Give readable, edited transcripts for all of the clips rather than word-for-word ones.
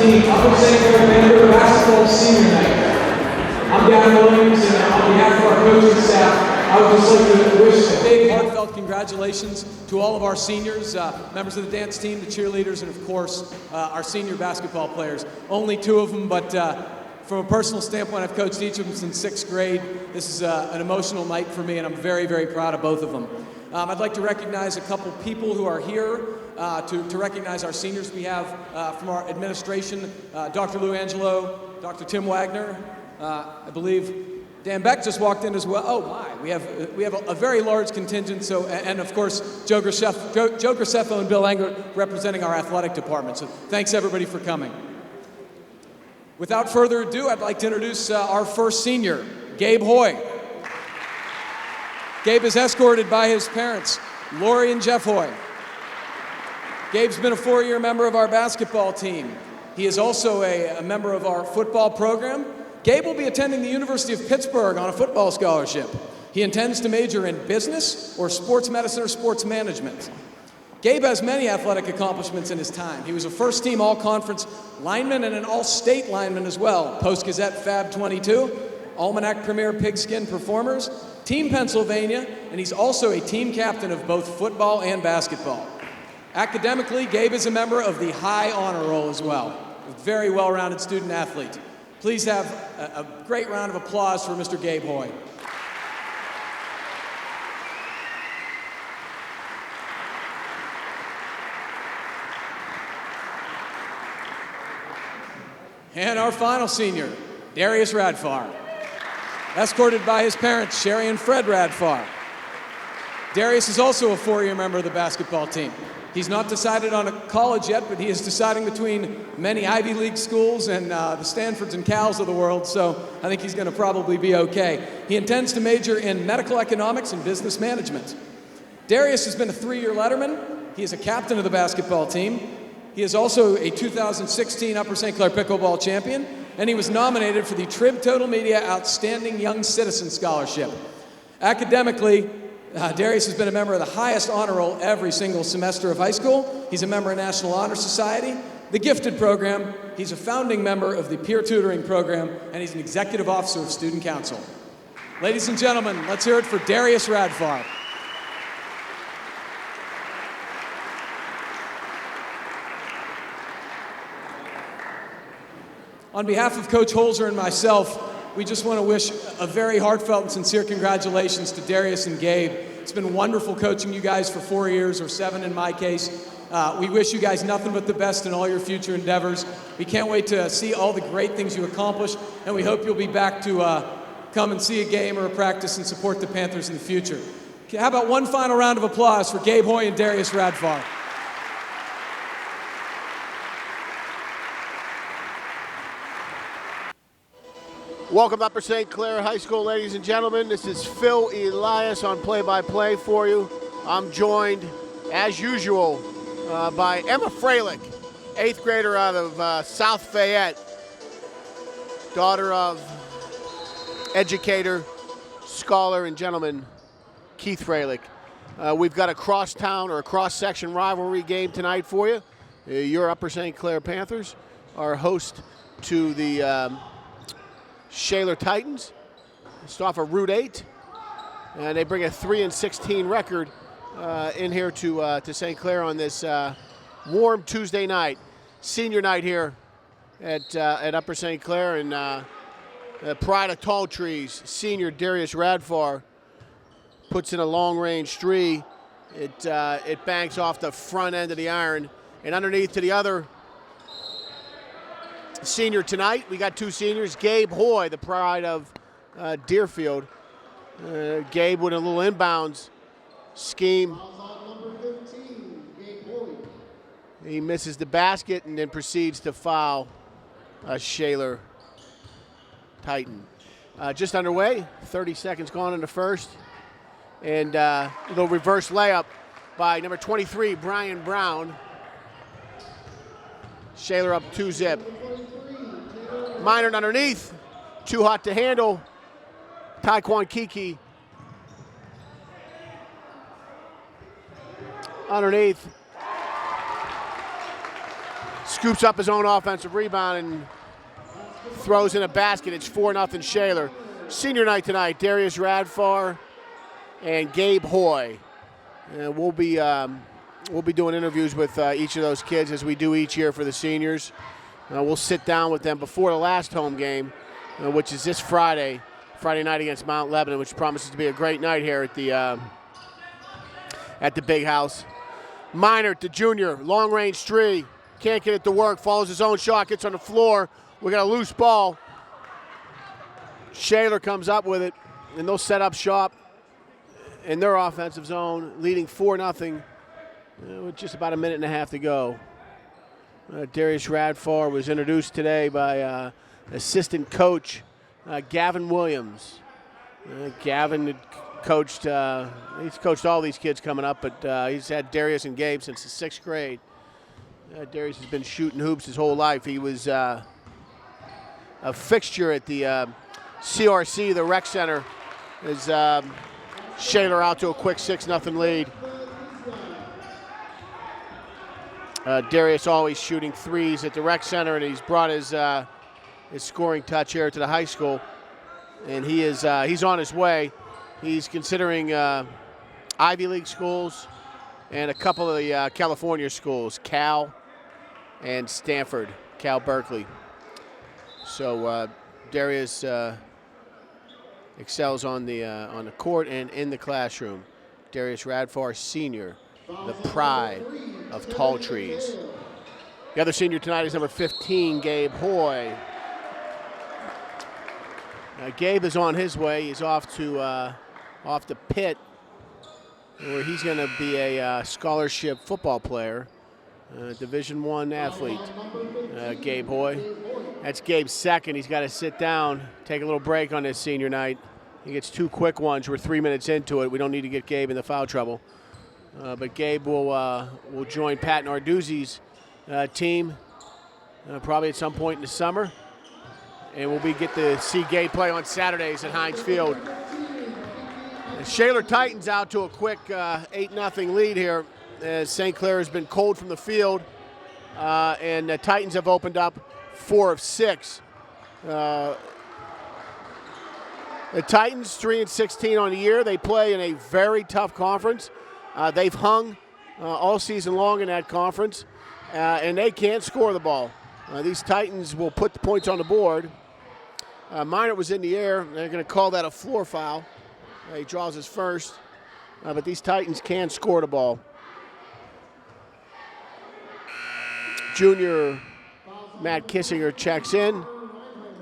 2017 Upper St. Clair Panther Basketball Senior Night. I'm Dan Williams, and on behalf of our coaching staff, I would just like to wish a big heartfelt congratulations to all of our seniors, members of the dance team, the cheerleaders, and of course, our senior basketball players. Only 2 of them, but from a personal standpoint, I've coached each of them since 6th grade. This is an emotional night for me, and I'm very, very proud of both of them. I'd like to recognize a couple people who are here to recognize our seniors. We have from our administration, Dr. Lou Angelo, Dr. Tim Wagner, I believe Dan Beck just walked in as well. Oh my, we have a very large contingent. So, and of course, Joe Graceffo and Bill Enger representing our athletic department. So thanks everybody for coming. Without further ado, I'd like to introduce our first senior, Gabe Hoy. Gabe is escorted by his parents, Lori and Jeff Hoy. Gabe's been a 4-year member of our basketball team. He is also a member of our football program. Gabe will be attending the University of Pittsburgh on a football scholarship. He intends to major in business or sports medicine or sports management. Gabe has many athletic accomplishments in his time. He was a first-team all-conference lineman and an all-state lineman as well. Post-Gazette Fab 22, Almanac Premier Pigskin Performers, Team Pennsylvania, and he's also a team captain of both football and basketball. Academically, Gabe is a member of the High Honor Roll as well. A very well-rounded student athlete. Please have a great round of applause for Mr. Gabe Hoy. And our final senior, Darius Radfar, escorted by his parents, Sherry and Fred Radfar. Darius is also a 4-year member of the basketball team. He's not decided on a college yet, but he is deciding between many Ivy League schools and the Stanfords and Cals of the world, so I think he's going to probably be okay. He intends to major in medical economics and business management. Darius has been a 3-year letterman. He is a captain of the basketball team. He is also a 2016 Upper St. Clair Pickleball champion, and he was nominated for the Trib Total Media Outstanding Young Citizen Scholarship. Academically, Darius has been a member of the highest honor roll every single semester of high school. He's a member of National Honor Society, the Gifted Program. He's a founding member of the Peer Tutoring Program, and he's an executive officer of Student Council. Ladies and gentlemen, let's hear it for Darius Radfar. On behalf of Coach Holzer and myself, we just want to wish a very heartfelt and sincere congratulations to Darius and Gabe. It's been wonderful coaching you guys for 4 years, or 7 in my case. We wish you guys nothing but the best in all your future endeavors. We can't wait to see all the great things you accomplish, and we hope you'll be back to come and see a game or a practice and support the Panthers in the future. How about one final round of applause for Gabe Hoy and Darius Radfar? Welcome to Upper St. Clair High School, ladies and gentlemen. This is Phil Elias on play-by-play for you. I'm joined, as usual, by Emma Freilich, 8th grader out of South Fayette, daughter of educator, scholar, and gentleman Keith Freilich. We've got a cross-town or a cross-section rivalry game tonight for you. Your Upper St. Clair Panthers are host to the Shaler Titans. It's off of Route 8, and they bring a 3-16 record in here to St. Clair on this warm Tuesday night, senior night here at Upper St. Clair, and pride of Tall Trees, senior Darius Radfar puts in a long-range three. It banks off the front end of the iron, and underneath to the other senior tonight. We got 2 seniors. Gabe Hoy, the pride of Deerfield. Gabe with a little inbounds scheme. He misses the basket and then proceeds to foul a Shaler Titan. Just underway, 30 seconds gone in the first. And a little reverse layup by number 23, Brian Brown. Shaler up 2-zip. Minor underneath, too hot to handle. Taekwon Kiki underneath. scoops up his own offensive rebound and throws in a basket. It's 4-0 Shaler. Senior night tonight, Darius Radfar and Gabe Hoy. And we'll be doing interviews with each of those kids as we do each year for the seniors. We'll sit down with them before the last home game, which is this Friday night against Mount Lebanon, which promises to be a great night here at the Big House. Minert, the junior, long-range three, can't get it to work, follows his own shot, gets on the floor. We got a loose ball. Shaler comes up with it, and they'll set up shop in their offensive zone, leading 4-0 with just about a minute and a half to go. Darius Radfar was introduced today by assistant coach Gavin Williams. Gavin had coached, he's coached all these kids coming up, but he's had Darius and Gabe since the 6th grade. Darius has been shooting hoops his whole life. He was a fixture at the CRC, the rec center, as Shaler out to a quick 6-0 lead. Darius always shooting threes at the rec center, and he's brought his scoring touch here to the high school, and he's on his way. He's considering Ivy League schools and a couple of the California schools, Cal and Stanford, Cal Berkeley. So Darius excels on the court and in the classroom. Darius Radfar, senior, the pride of Tall Trees. The other senior tonight is number 15, Gabe Hoy. Gabe is on his way. He's off to Pitt, where he's going to be a scholarship football player, Division I athlete. Gabe Hoy. That's Gabe's second. He's got to sit down, take a little break on this senior night. He gets 2 quick ones. We're 3 minutes into it. We don't need to get Gabe in the foul trouble. But Gabe will join Pat Narduzzi's team probably at some point in the summer. And we'll get to see Gabe play on Saturdays at Heinz Field. The Shaler Titans out to a quick 8-0 lead here, as St. Clair has been cold from the field. And the Titans have opened up 4 of 6. The Titans 3-16 on the year. They play in a very tough conference. They've hung all season long in that conference, and they can't score the ball. These Titans will put the points on the board. Minert was in the air. They're going to call that a floor foul. He draws his first, but these Titans can score the ball. Junior Matt Kissinger checks in.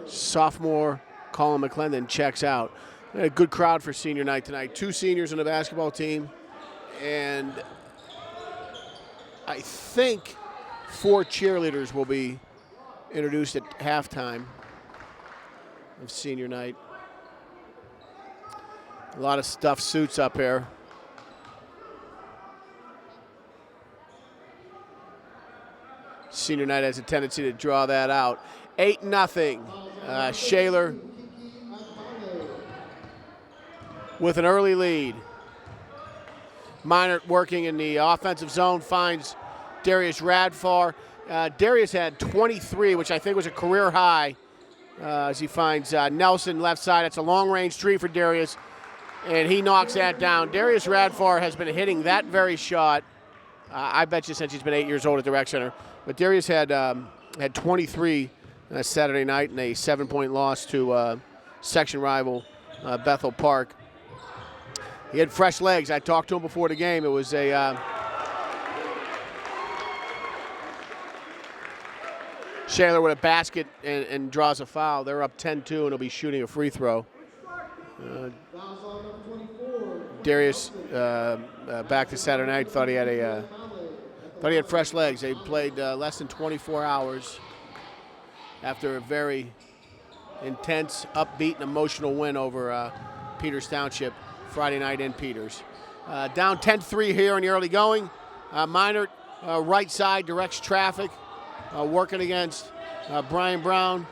Sophomore Colin McClendon checks out. A good crowd for senior night tonight. 2 seniors on the basketball team, and I think 4 cheerleaders will be introduced at halftime of senior night. A lot of stuffed suits up here. Senior night has a tendency to draw that out. 8-0. Shaler with an early lead. Minert working in the offensive zone finds Darius Radfar. Darius had 23, which I think was a career high, as he finds Nelson left side. It's a long-range three for Darius, and he knocks that down. Darius Radfar has been hitting that very shot, I bet you, since he's been 8 years old at the rec center. But Darius had 23 Saturday night in a 7-point loss to section rival Bethel Park. He had fresh legs. I talked to him before the game. It was a Shaler with a basket and draws a foul. They're up 10-2, and he'll be shooting a free throw. Darius, back to Saturday night, thought he had fresh legs. They played less than 24 hours after a very intense, upbeat, and emotional win over Peters Township Friday night in Peters. Down 10-3 here in the early going. Minert, right side, directs traffic, working against Brian Brown.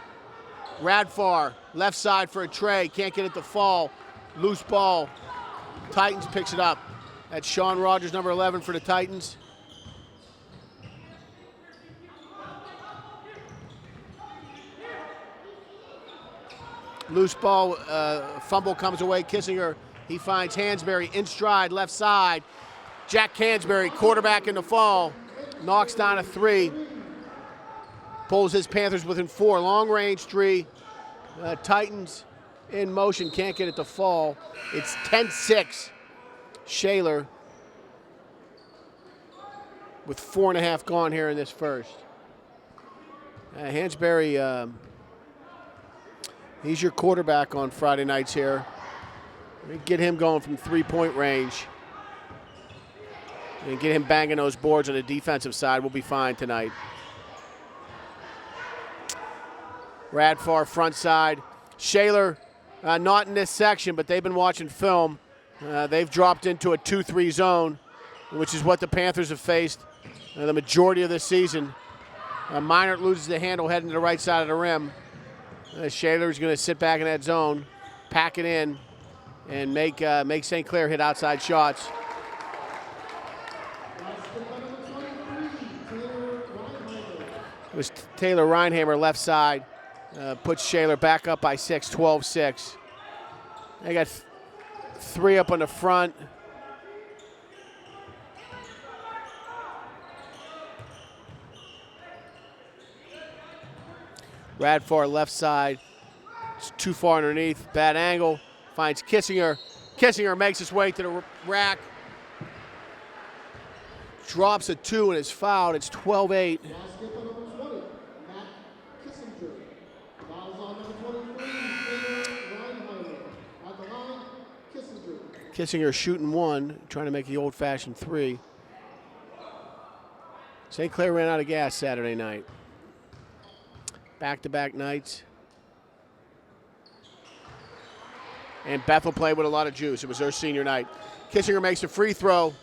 Radfar, left side for a tray, can't get it to fall. Loose ball. Titans picks it up. That's Sean Rogers, number 11 for the Titans. Loose ball, fumble comes away. Kissinger, he finds Hansberry in stride, left side. Jack Hansberry, quarterback in the fall, knocks down a 3. Pulls his Panthers within 4. Long range 3. Titans in motion, can't get it to fall. It's 10-6. Shaler with 4.5 gone here in this first. Hansberry, he's your quarterback on Friday nights here. We get him going from 3-point range and get him banging those boards on the defensive side. We'll be fine tonight. Radfar front side. Shaler not in this section, but they've been watching film. They've dropped into a 2-3 zone, which is what the Panthers have faced the majority of this season. Minert loses the handle heading to the right side of the rim. Shaler's going to sit back in that zone, pack it in, and make St. Clair hit outside shots. It was Taylor Reinhammer left side. Puts Shaler back up by 6, 12-6. They got 3 up on the front. Radfar left side. It's too far underneath. Bad angle. Finds Kissinger. Kissinger makes his way to the rack. Drops a 2 and is fouled. It's 12-8. Kissinger shooting 1, trying to make the old-fashioned 3. St. Clair ran out of gas Saturday night. Back-to-back nights. And Bethel played with a lot of juice. It was their senior night. Kissinger makes a free throw.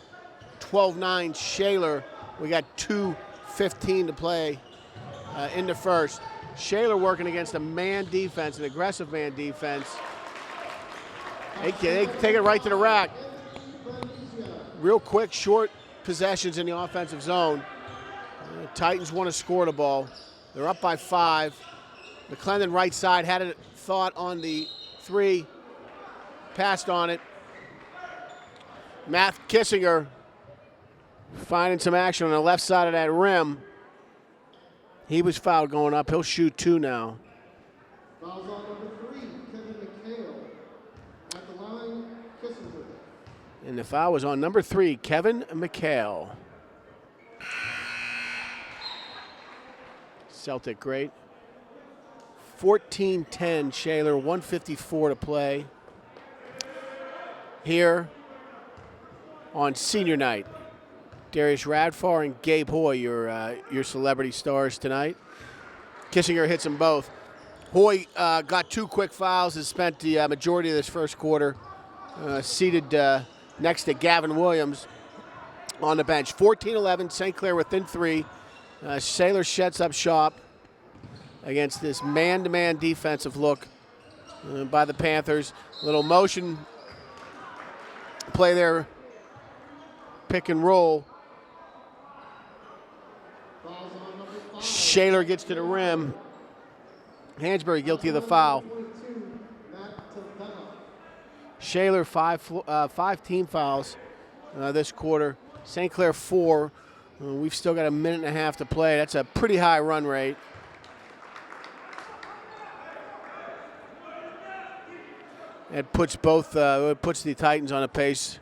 12-9 Shaler. We got 2:15 to play in the first. Shaler working against a man defense, an aggressive man defense. They take it right to the rack. Real quick, short possessions in the offensive zone. Titans want to score the ball. They're up by 5. McClendon right side had a thought on the 3. Passed on it. Matt Kissinger finding some action on the left side of that rim. He was fouled going up. He'll shoot 2 now. Fouls on number 3, Kevin McHale. At the line, Kissinger. And the foul was on number 3, Kevin McHale. Celtic great. 14-10 Shaler, 1:54 to play here on senior night. Darius Radfar and Gabe Hoy, your celebrity stars tonight. Kissinger hits them both. Hoy got 2 quick fouls and spent the majority of this first quarter seated next to Gavin Williams on the bench. 14-11, St. Clair within 3. Shaler shuts up shop against this man-to-man defensive look by the Panthers. Little motion play there, pick and roll. Shaler gets to the rim. Hansberry guilty of the foul. Shaler 5 team fouls this quarter. St. Clair 4. We've still got a minute and a half to play. That's a pretty high run rate. It puts puts the Titans on a pace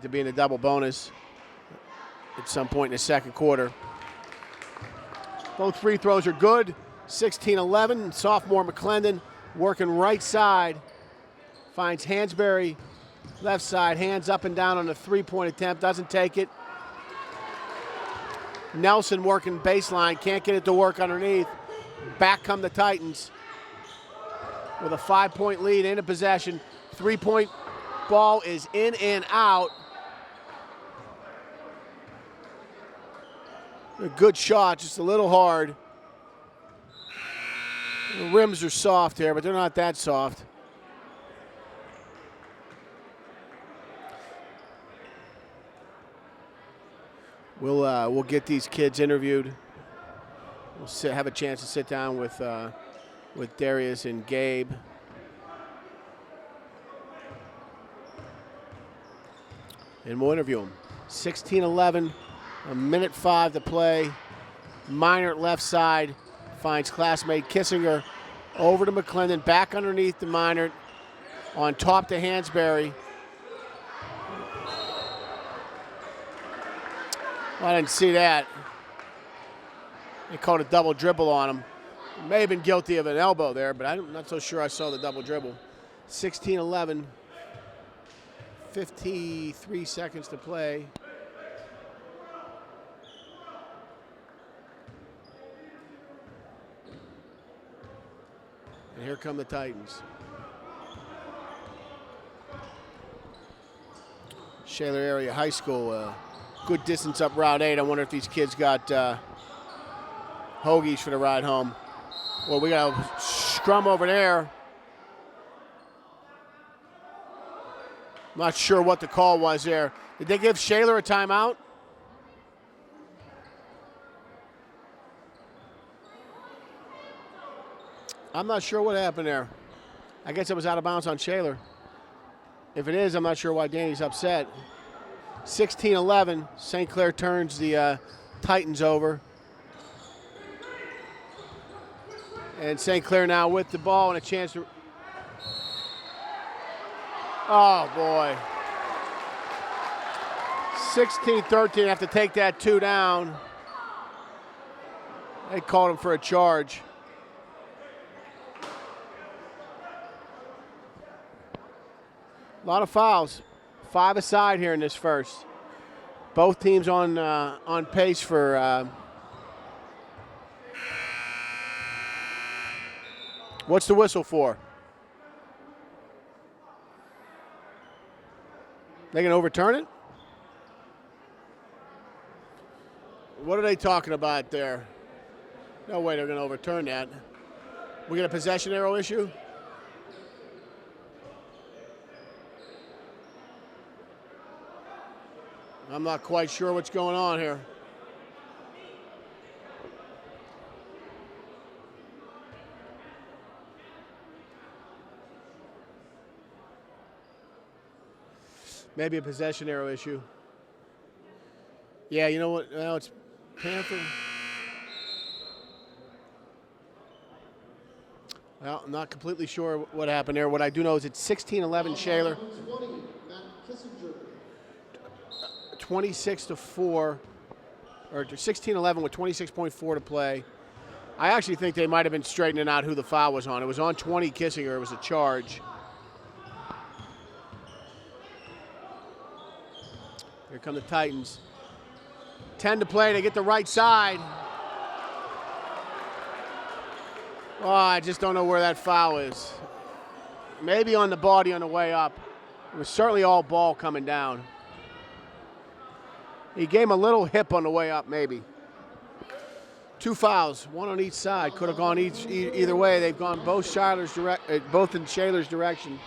to be in a double bonus at some point in the second quarter. Both free throws are good. 16-11. Sophomore McClendon working right side. Finds Hansberry left side. Hands up and down on the 3-point attempt. Doesn't take it. Nelson working baseline. Can't get it to work underneath. Back come the Titans with a 5-point lead in a possession. 3-point ball is in and out. A good shot, just a little hard. The rims are soft here, but they're not that soft. We'll get these kids interviewed. We'll have a chance to sit down with with Darius and Gabe. And we'll interview him. 16-11, a minute 5 to play. Minor left side finds classmate Kissinger over to McClendon, back underneath the Minor, on top to Hansberry. Well, I didn't see that. They called a double dribble on him. May have been guilty of an elbow there, but I'm not so sure I saw the double dribble. 16-11, 53 seconds to play. And here come the Titans. Shaler Area High School, good distance up Route 8. I wonder if these kids got hoagies for the ride home. Well, we got a scrum over there. Not sure what the call was there. Did they give Shaler a timeout? I'm not sure what happened there. I guess it was out of bounds on Shaler. If it is, I'm not sure why Danny's upset. 16-11, St. Clair turns the Titans over. And St. Clair now with the ball and a chance to... Oh, boy. 16-13, have to take that 2 down. They called him for a charge. A lot of fouls. 5 aside here in this first. Both teams on pace for... What's the whistle for? They can overturn it? What are they talking about there? No way they're going to overturn that. We got a possession arrow issue? I'm not quite sure what's going on here. Maybe a possession arrow issue. Yeah, you know what? Well, it's Panther. Well, I'm not completely sure what happened there. What I do know is it's 16-11 Shaler. 26-4, or 16-11 with 26.4 to play. I actually think they might have been straightening out who the foul was on. It was on 20 Kissinger. It was a charge. Here come the Titans. 10 to play. They get the right side. Oh, I just don't know where that foul is. Maybe on the body on the way up. It was certainly all ball coming down. He gave him a little hip on the way up, maybe. 2 fouls, 1 on each side. Could have gone either way. They've gone both in Shaler's direction.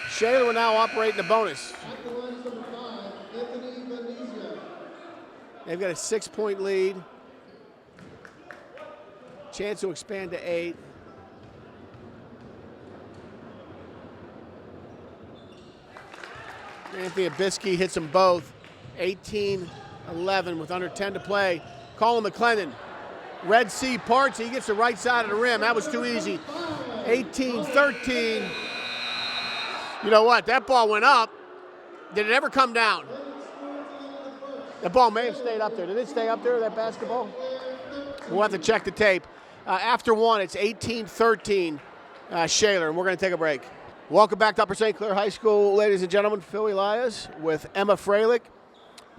Shaler will now operate the bonus. They've got a 6-point lead. Chance to expand to 8. Anthony Abisky hits them both. 18-11 with under 10 to play. Colin McClendon. Red Sea parts. He gets the right side of the rim. That was too easy. 18-13. You know what? That ball went up. Did it ever come down? The ball may have stayed up there. Did it stay up there, that basketball? We'll have to check the tape. After 1, it's 18-13 Shaler, and we're going to take a break. Welcome back to Upper St. Clair High School, ladies and gentlemen. Phil Elias with Emma Freilich,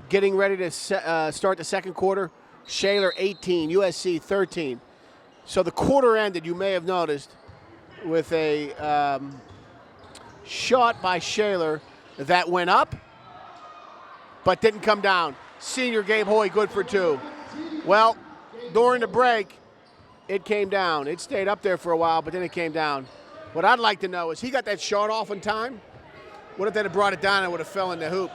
getting ready to start the second quarter. Shaler 18, USC 13. So the quarter ended, you may have noticed, with a shot by Shaler that went up but didn't come down. Senior Gabe Hoy good for 2. Well, during the break, it came down. It stayed up there for a while, but then it came down. What I'd like to know is he got that shot off in time? What if they'd have brought it down and it would have fell in the hoop?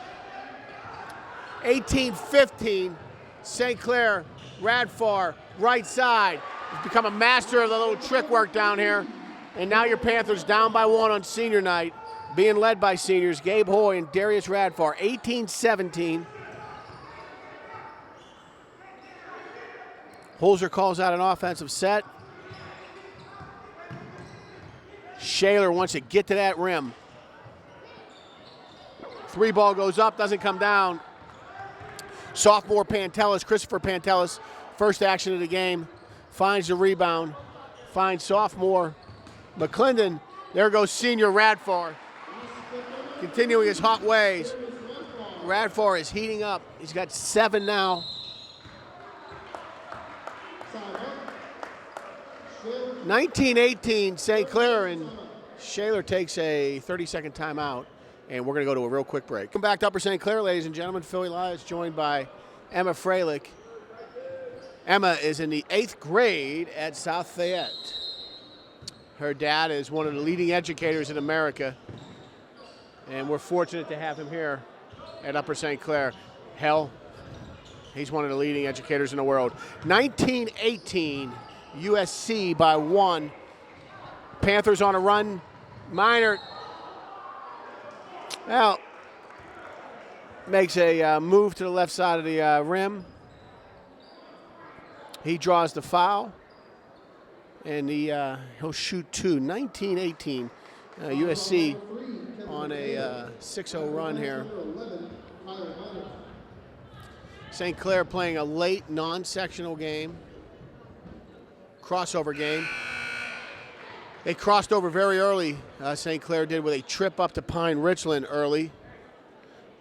18-15, St. Clair, Radfar, right side. He's become a master of the little trick work down here. And now your Panthers down by 1 on senior night, being led by seniors Gabe Hoy and Darius Radfar, 18-17. Holzer calls out an offensive set. Shaler wants to get to that rim. 3 ball goes up, doesn't come down. Sophomore Pantelis, Christopher Pantelis, first action of the game, finds the rebound, finds sophomore McClendon. There goes senior Radfar, continuing his hot ways. Radfar is heating up. He's got 7 now. 19-18 St. Clair, and Shaler takes a 30-second timeout, and we're going to go to a real quick break. Welcome back to Upper St. Clair, ladies and gentlemen. Phil Elias joined by Emma Freilich. Emma is in the 8th grade at South Fayette. Her dad is one of the leading educators in America, and we're fortunate to have him here at Upper St. Clair. Hell, he's one of the leading educators in the world. 19-18. USC by 1. Panthers on a run. Minor, well, makes a move to the left side of the rim. He draws the foul, and he'll shoot 2. 19-18. USC on a 6-0 run here. St. Clair playing a late non-sectional game. Crossover game. They crossed over very early, St. Clair did, with a trip up to Pine Richland early.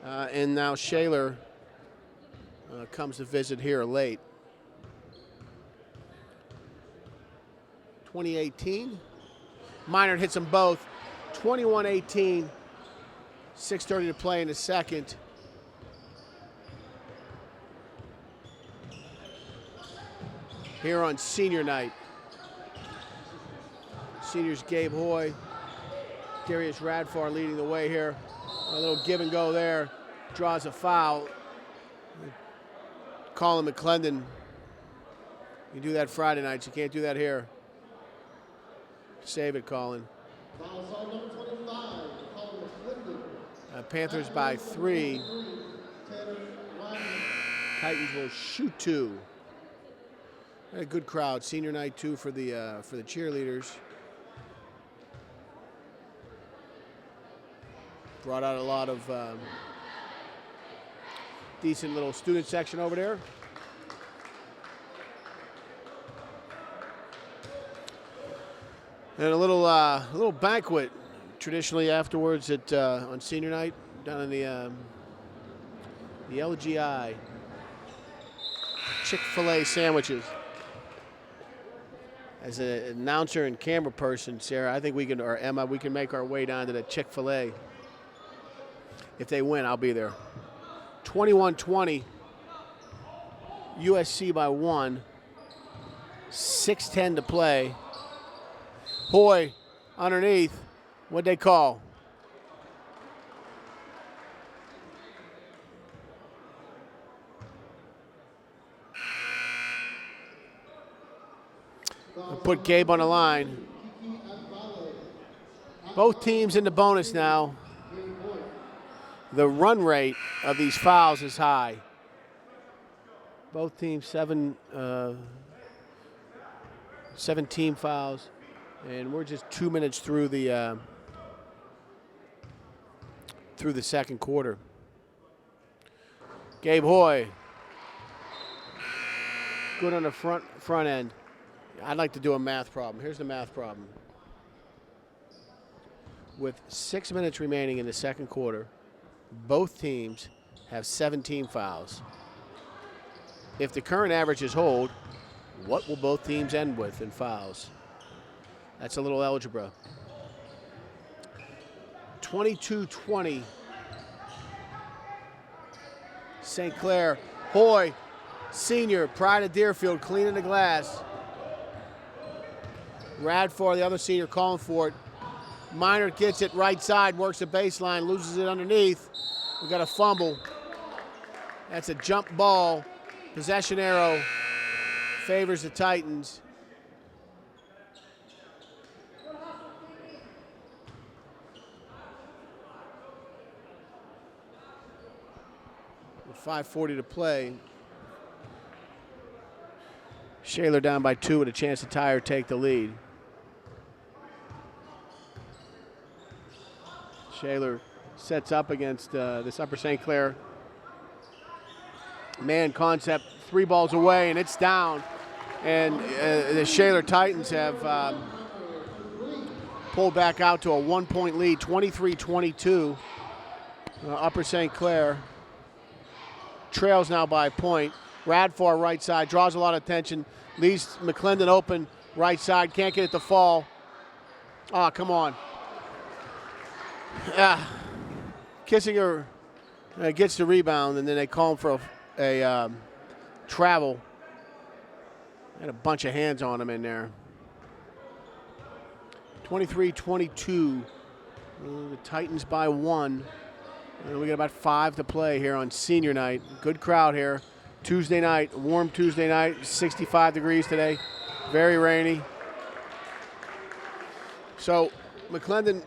And now Shaler comes to visit here late. 2018. Minor hits them both. 21-18. 6:30 to play in the second. Here on senior night. Seniors Gabe Hoy, Darius Radfar leading the way here. A little give and go there. Draws a foul. Colin McClendon. You do that Friday nights. You can't do that here. Save it, Colin. Panthers by 3. Titans will shoot 2. A good crowd. Senior night too for the cheerleaders. Brought out a lot of decent little student section over there. And a little banquet traditionally afterwards at on senior night down in the LGI. Chick-fil-A sandwiches. As an announcer and camera person, Sarah, I think we can, or Emma, we can make our way down to the Chick-fil-A. If they win, I'll be there. 21-20. USC by 1. 6:10 to play. Hoy underneath. What'd they call? Put Gabe on the line. Both teams in the bonus now. The run rate of these fouls is high. Both teams 17 fouls, and we're just 2 minutes through the second quarter. Gabe Hoy, good on the front end. I'd like to do a math problem. Here's the math problem. With 6 minutes remaining in the second quarter, both teams have 17 fouls. If the current averages hold, what will both teams end with in fouls? That's a little algebra. 22-20. St. Clair. Hoy, senior, Pride of Deerfield, cleaning the glass. Radfar, the other senior, calling for it. Minor gets it right side, works the baseline, loses it underneath. We got a fumble. That's a jump ball. Possession arrow favors the Titans. 5:40 to play. Shaler down by 2 with a chance to tie or take the lead. Shaler sets up against this Upper St. Clair man concept, 3 balls away, and it's down. And the Shaler Titans have pulled back out to a 1-point lead, 23-22. Upper St. Clair trails now by a point. Radford right side, draws a lot of attention, leaves McClendon open right side, can't get it to fall. Oh, come on. Kissinger gets the rebound, and then they call him for a travel. Had a bunch of hands on him in there. 23-22. The Titans by 1. And we got about 5 to play here on senior night. Good crowd here. Tuesday night, warm Tuesday night, 65 degrees today. Very rainy. So McClendon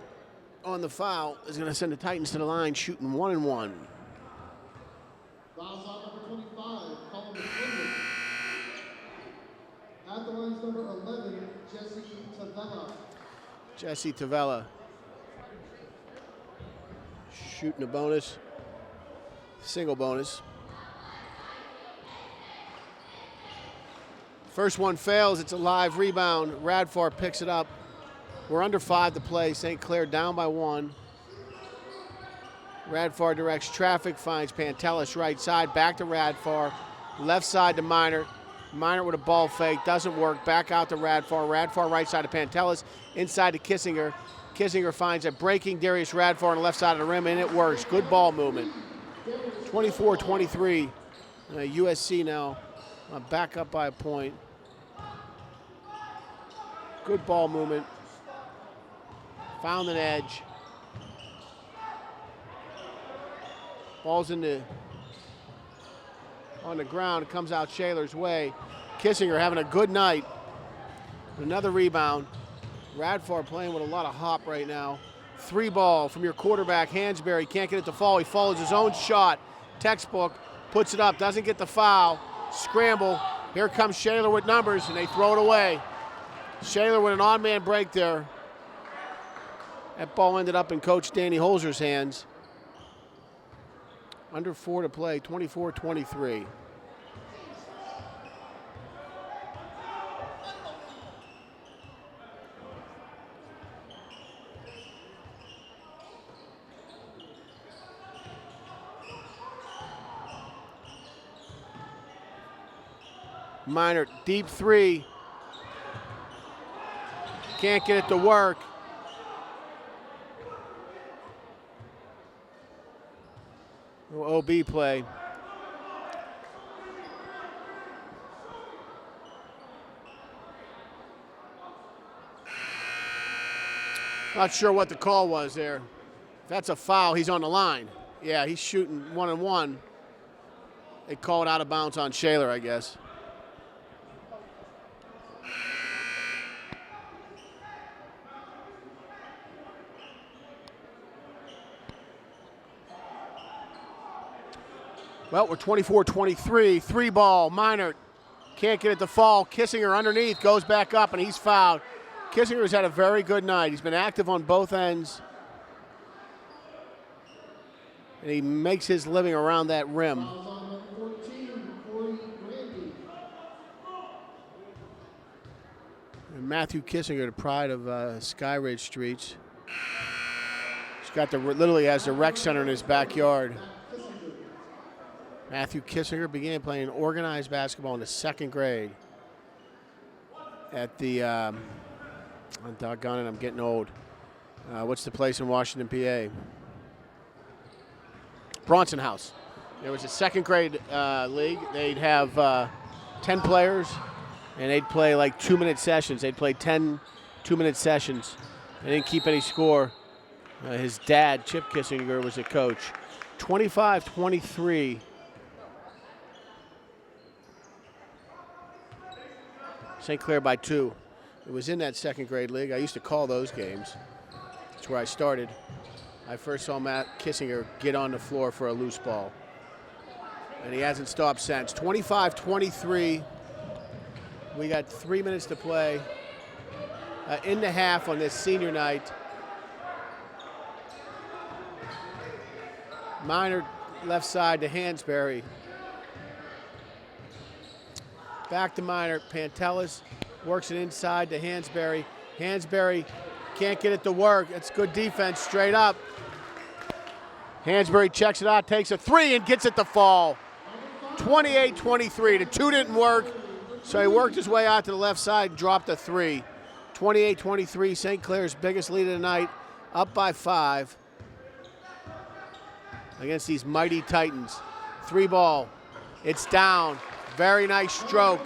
on the foul is going to send the Titans to the line shooting 1-1. Foul shot number 25, Colin McClendon. At the line's number 11, Jesse Tavella. Jesse Tavella shooting a bonus, single bonus. First one fails, it's a live rebound. Radford picks it up. We're under 5 to play. St. Clair down by 1. Radford directs traffic, finds Pantelis right side, back to Radford. Left side to Minor. Minor with a ball fake, doesn't work. Back out to Radford. Radford right side to Pantelis, inside to Kissinger. Kissinger finds a breaking Darius Radford on the left side of the rim, and it works. Good ball movement. 24-23. USC now back up by a point. Good ball movement. Found an edge. Ball's on the ground. It comes out Shaler's way. Kissinger having a good night. Another rebound. Radford playing with a lot of hop right now. 3 ball from your quarterback, Hansberry. Can't get it to fall. He follows his own shot. Textbook. Puts it up. Doesn't get the foul. Scramble. Here comes Shaler with numbers, and they throw it away. Shaler with an on-man break there. That ball ended up in Coach Danny Holzer's hands. Under 4 to play, 24-23. Minor, deep 3. Can't get it to work. OB play. Not sure what the call was there. If that's a foul, he's on the line. Yeah, he's shooting 1-1. They called out of bounds on Shaler, I guess. Well, we're 24-23, 3 ball, Minor can't get it to fall. Kissinger underneath, goes back up, and he's fouled. Kissinger's had a very good night. He's been active on both ends. And he makes his living around that rim. And Matthew Kissinger, the pride of Skyridge Streets. He's got literally has the rec center in his backyard. Matthew Kissinger began playing organized basketball in the 2nd grade at the, I'm doggone it, I'm getting old. What's the place in Washington, PA? Bronson House. There was a 2nd grade league. They'd have 10 players, and they'd play like 2-minute sessions. They'd play 10 2-minute sessions. They didn't keep any score. His dad, Chip Kissinger, was the coach. 25-23. St. Clair by 2. It was in that 2nd grade league. I used to call those games. That's where I started. I first saw Matt Kissinger get on the floor for a loose ball. and he hasn't stopped since. 25-23. We got 3 minutes to play in the half on this senior night. Minor left side to Hansberry. Back to Minor. Pantelis works it inside to Hansberry. Hansberry can't get it to work. It's good defense straight up. Hansberry checks it out, takes a three, and gets it to fall. 28-23. The two didn't work, so he worked his way out to the left side and dropped a three. 28-23, St. Clair's biggest lead of the night, up by 5 against these mighty Titans. 3 ball. It's down. Very nice stroke.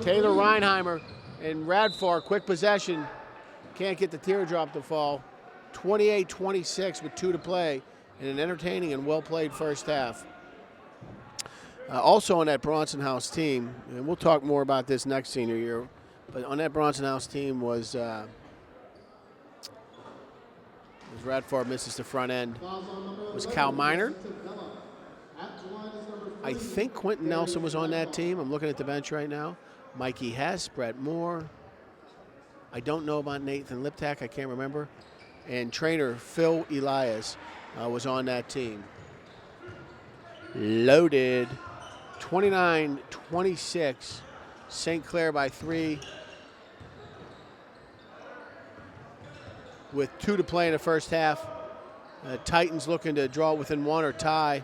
Taylor Reinheimer and Radfar, quick possession. Can't get the teardrop to fall. 28-26 with 2 to play in an entertaining and well-played first half. Also on that Bronson House team, and we'll talk more about this next senior year, but on that Bronson House team was Radfar misses the front end, was Cal Minor. I think Quentin Nelson was on that team. I'm looking at the bench right now. Mikey Hess, Brett Moore. I don't know about Nathan Liptak, I can't remember. And trainer Phil Elias was on that team. Loaded. 29-26. St. Clair by 3. With 2 to play in the first half. Titans looking to draw within 1 or tie.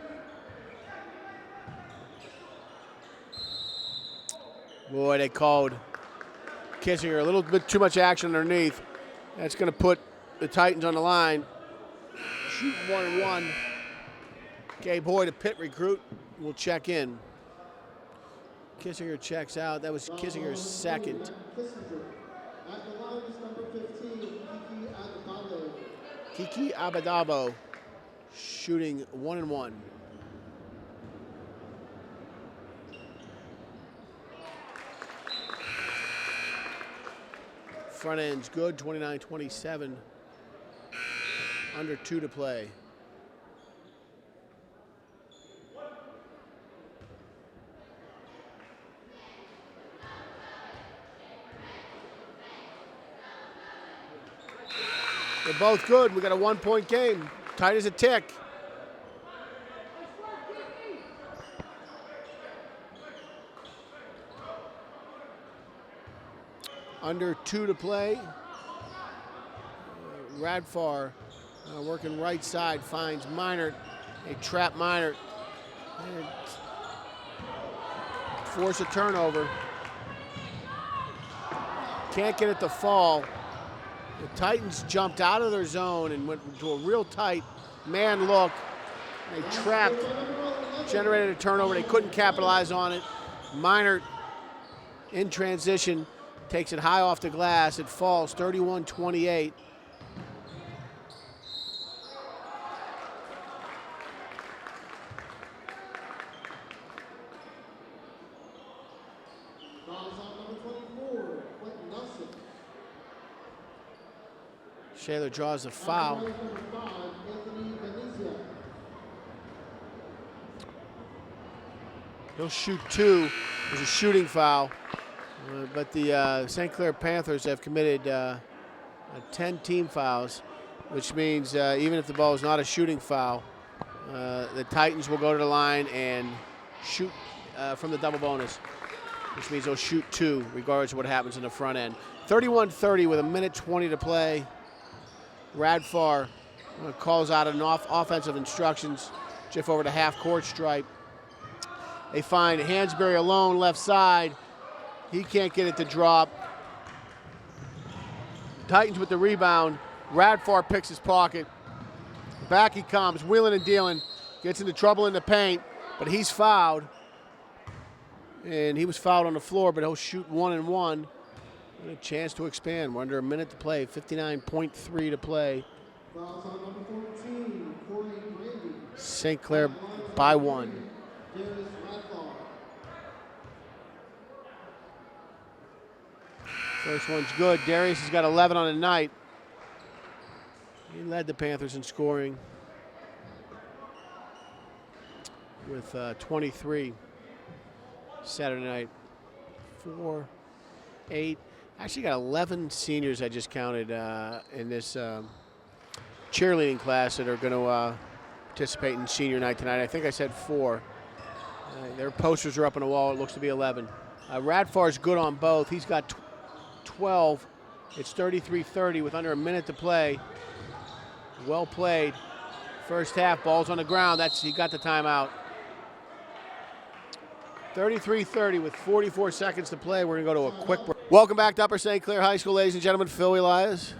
Boy, they called Kissinger a little bit too much action underneath. That's going to put the Titans on the line. Shoot 1-1. Gabe Hoy, the pit recruit, will check in. Kissinger checks out. That was Kissinger's second. At the line is number 15, Kiki Abadabo shooting 1-1. Front end's good, 29-27. Under 2 to play. They're both good. We got a 1-point game. Tight as a tick. Under 2 to play. Radfar working right side, finds Minor. They trap Minor. And force a turnover. Can't get it to fall. The Titans jumped out of their zone and went to a real tight man look. They trapped, generated a turnover. They couldn't capitalize on it. Minor in transition takes it high off the glass. It falls 31-28. Shaler draws a foul. He'll shoot 2. There's a shooting foul. But the St. Clair Panthers have committed 10 team fouls, which means even if the ball is not a shooting foul, the Titans will go to the line and shoot from the double bonus, which means they'll shoot 2 regardless of what happens in the front end. 31-30 with 1:20 to play. Radfar calls out an offensive instructions, jiff over the half-court stripe. They find Hansberry alone left side. He can't get it to drop. Titans with the rebound. Radfar picks his pocket. Back he comes, wheeling and dealing. Gets into trouble in the paint, but he's fouled. And he was fouled on the floor, but he'll shoot 1-1. And a chance to expand. We're under a minute to play. 59.3 to play. Fouls on number 14, Corey Brandy. St. Clair by 1. Darius Radfar. First one's good. Darius has got 11 on the night. He led the Panthers in scoring. with 23 Saturday night. 4, 8. Actually got 11 seniors I just counted in this cheerleading class that are going to participate in senior night tonight. I think I said 4. Their posters are up on the wall. It looks to be 11. Radfar's good on both. He's got 12. It's 33-30 with under a minute to play. Well played. First half, ball's on the ground. He got the timeout. 33-30 with 44 seconds to play. We're going to go to a quick break. Welcome back to Upper St. Clair High School, ladies and gentlemen. Phil Elias,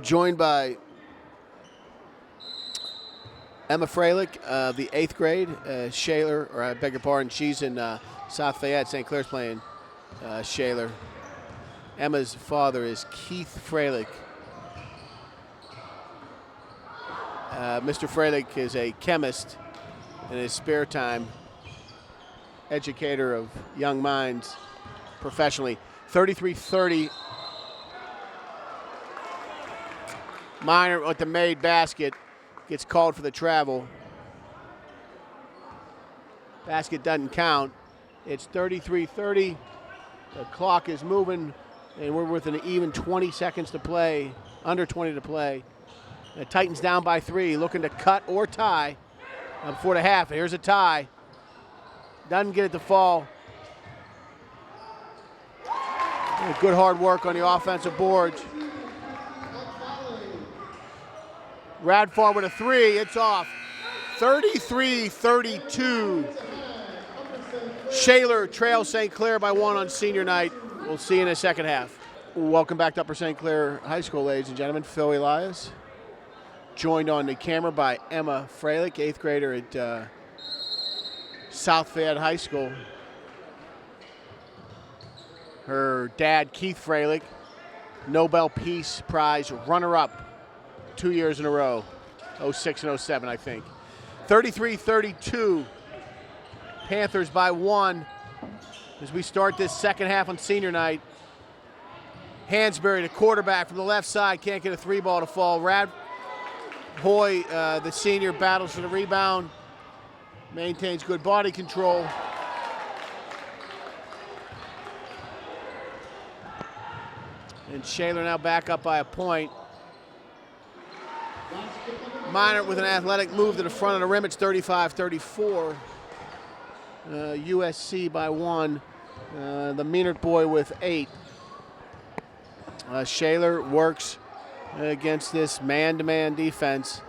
joined by Emma Freilich of the 8th grade. Shaler, or I beg your pardon, she's in South Fayette. St. Clair's playing Shaler. Emma's father is Keith Freilich. Mr. Freilich is a chemist in his spare time, educator of young minds professionally. 33-30. Minor with the made basket gets called for the travel. Basket doesn't count. It's 33-30. The clock is moving, and we're with an even 20 seconds to play, under 20 to play. The Titans down by 3, looking to cut or tie before the half. Here's a tie. Doesn't get it to fall. Good hard work on the offensive boards. Radfar with a 3, it's off. 33-32. Shaler trails St. Clair by 1 on senior night. We'll see you in the second half. Welcome back to Upper St. Clair High School, ladies and gentlemen. Phil Elias, joined on the camera by Emma Freilich, 8th grader at South Fayette High School. Her dad, Keith Freilich, Nobel Peace Prize runner-up 2 years in a row, 06 and 07, I think. 33-32, Panthers by 1 as we start this second half on senior night. Hansberry, the quarterback from the left side, can't get a 3-ball to fall. Hoy, the senior, battles for the rebound, maintains good body control. And Shaler now back up by a point. Minor with an athletic move to the front of the rim. It's 35-34. USC by 1. The Meanert boy with 8. Shaler works against this man-to-man defense.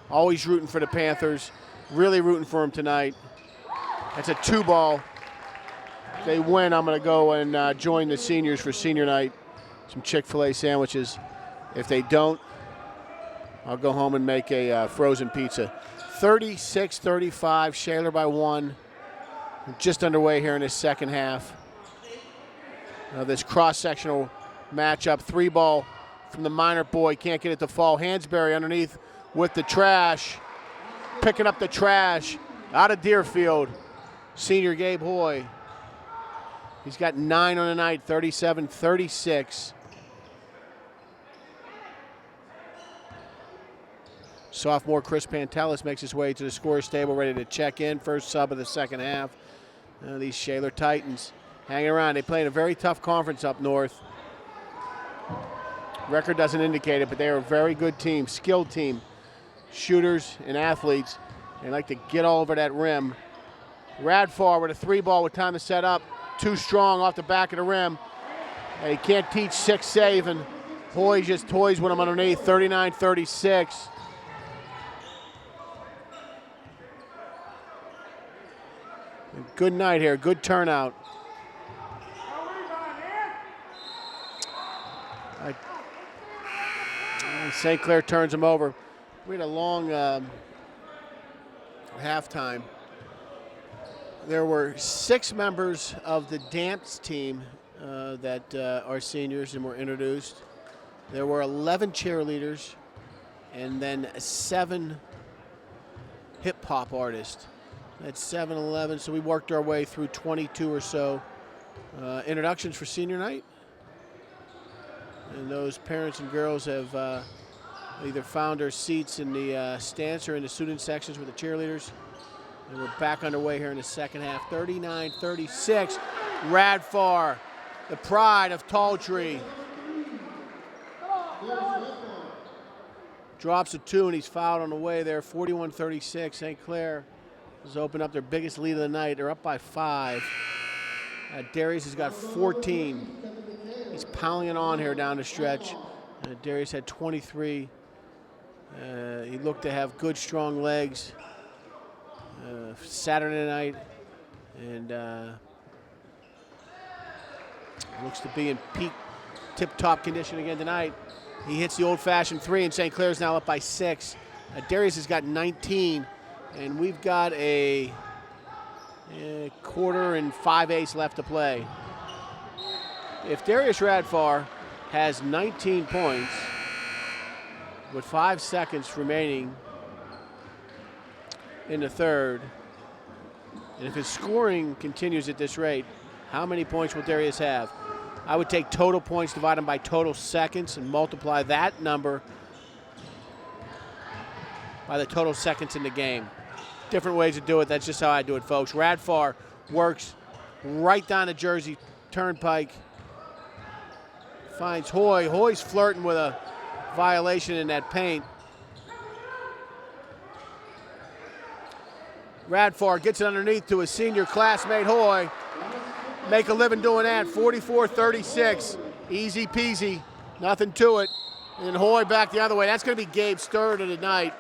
Always rooting for the Panthers. Really rooting for them tonight. It's a 2-ball. If they win, I'm going to go and join the seniors for senior night. Some Chick-fil-A sandwiches. If they don't, I'll go home and make a frozen pizza. 36-35, Shaler by 1. We're just underway here in this second half. This cross-sectional matchup. 3-ball from the Minor boy. Can't get it to fall. Hansberry underneath with the trash. Picking up the trash out of Deerfield. Senior Gabe Hoy. He's got 9 on the night, 37-36. Sophomore Chris Pantelis makes his way to the scorer's table, ready to check in. First sub of the second half. These Shaler Titans hanging around. They play in a very tough conference up north. Record doesn't indicate it, but they are a very good team, skilled team. Shooters and athletes. They like to get all over that rim. Radfar with a 3-ball with time to set up. Too strong off the back of the rim. And he can't teach 6 save, and Hoy just toys with him underneath. 39-36. Good night here, good turnout. St. Clair turns him over. We had a long halftime. There were 6 members of the dance team that are seniors and were introduced. There were 11 cheerleaders and then 7 hip-hop artists. That's 7, 11, so we worked our way through 22 or so introductions for senior night. And those parents and girls have either found their seats in the stands or in the student sections with the cheerleaders. And we're back underway here in the second half. 39-36. Radfar, the pride of Tall Tree. Drops a 2 and he's fouled on the way there. 41-36. St. Clair has opened up their biggest lead of the night. They're up by 5. Darius has got 14. He's pounding it on here down the stretch. Darius had 23. He looked to have good, strong legs Saturday night, and looks to be in peak tip-top condition again tonight. He hits the old-fashioned 3, and St. Clair's now up by 6. Darius has got 19, and we've got a quarter and 5/8 left to play. If Darius Radfar has 19 points with 5 seconds remaining in the third, and if his scoring continues at this rate, how many points will Darius have? I would take total points, divide them by total seconds, and multiply that number by the total seconds in the game. Different ways to do it. That's just how I do it, folks. Radfar works right down the Jersey Turnpike. Finds Hoy. Hoy's flirting with a violation in that paint. Radfar gets it underneath to his senior classmate Hoy. Make a living doing that. 44-36. Easy peasy. Nothing to it. And Hoy back the other way. That's going to be Gabe's third of the night.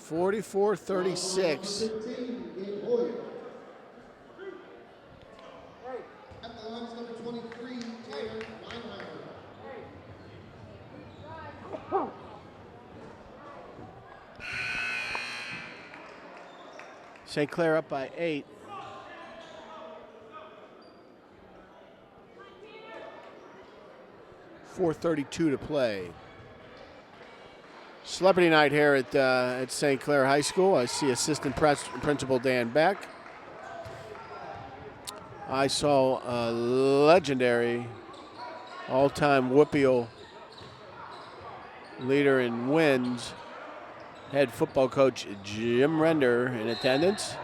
(44-36). At the line is number 23, Tanner Weinheimer. St. Clair up by 8. .432 to play. Celebrity night here at St. Clair High School. I see Assistant Principal Dan Beck. I saw a legendary all-time WPIAL leader in wins, head football coach Jim Render in attendance.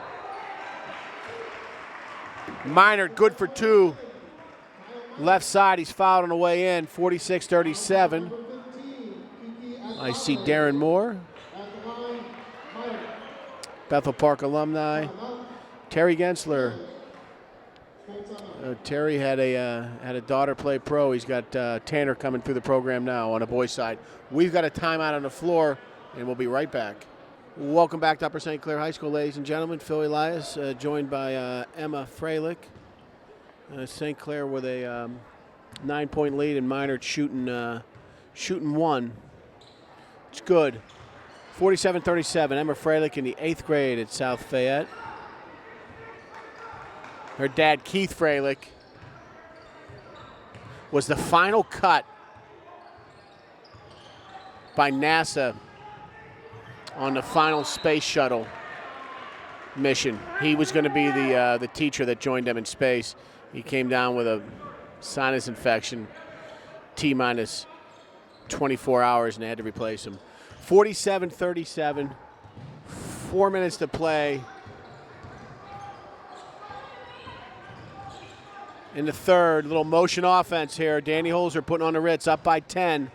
Minard good for 2. Left side, he's fouled on the way in, 46-37. I see Darren Moore, Bethel Park alumni. Terry Gensler. Terry had a daughter play pro. He's got Tanner coming through the program now on the boys' side. We've got a timeout on the floor, and we'll be right back. Welcome back to Upper St. Clair High School, ladies and gentlemen. Phil Elias, joined by Emma Freilich. St. Clair with a 9-point lead, and Minard shooting 1. It's good. 47-37. Emma Freilich in the 8th grade at South Fayette. Her dad, Keith Freilich, was the final cut by NASA on the final space shuttle mission. He was going to be the teacher that joined them in space. He came down with a sinus infection, T-minus 24 hours, and they had to replace him. 47-37, 4 minutes to play. In the third, little motion offense here. Danny Holzer putting on the Ritz, up by 10.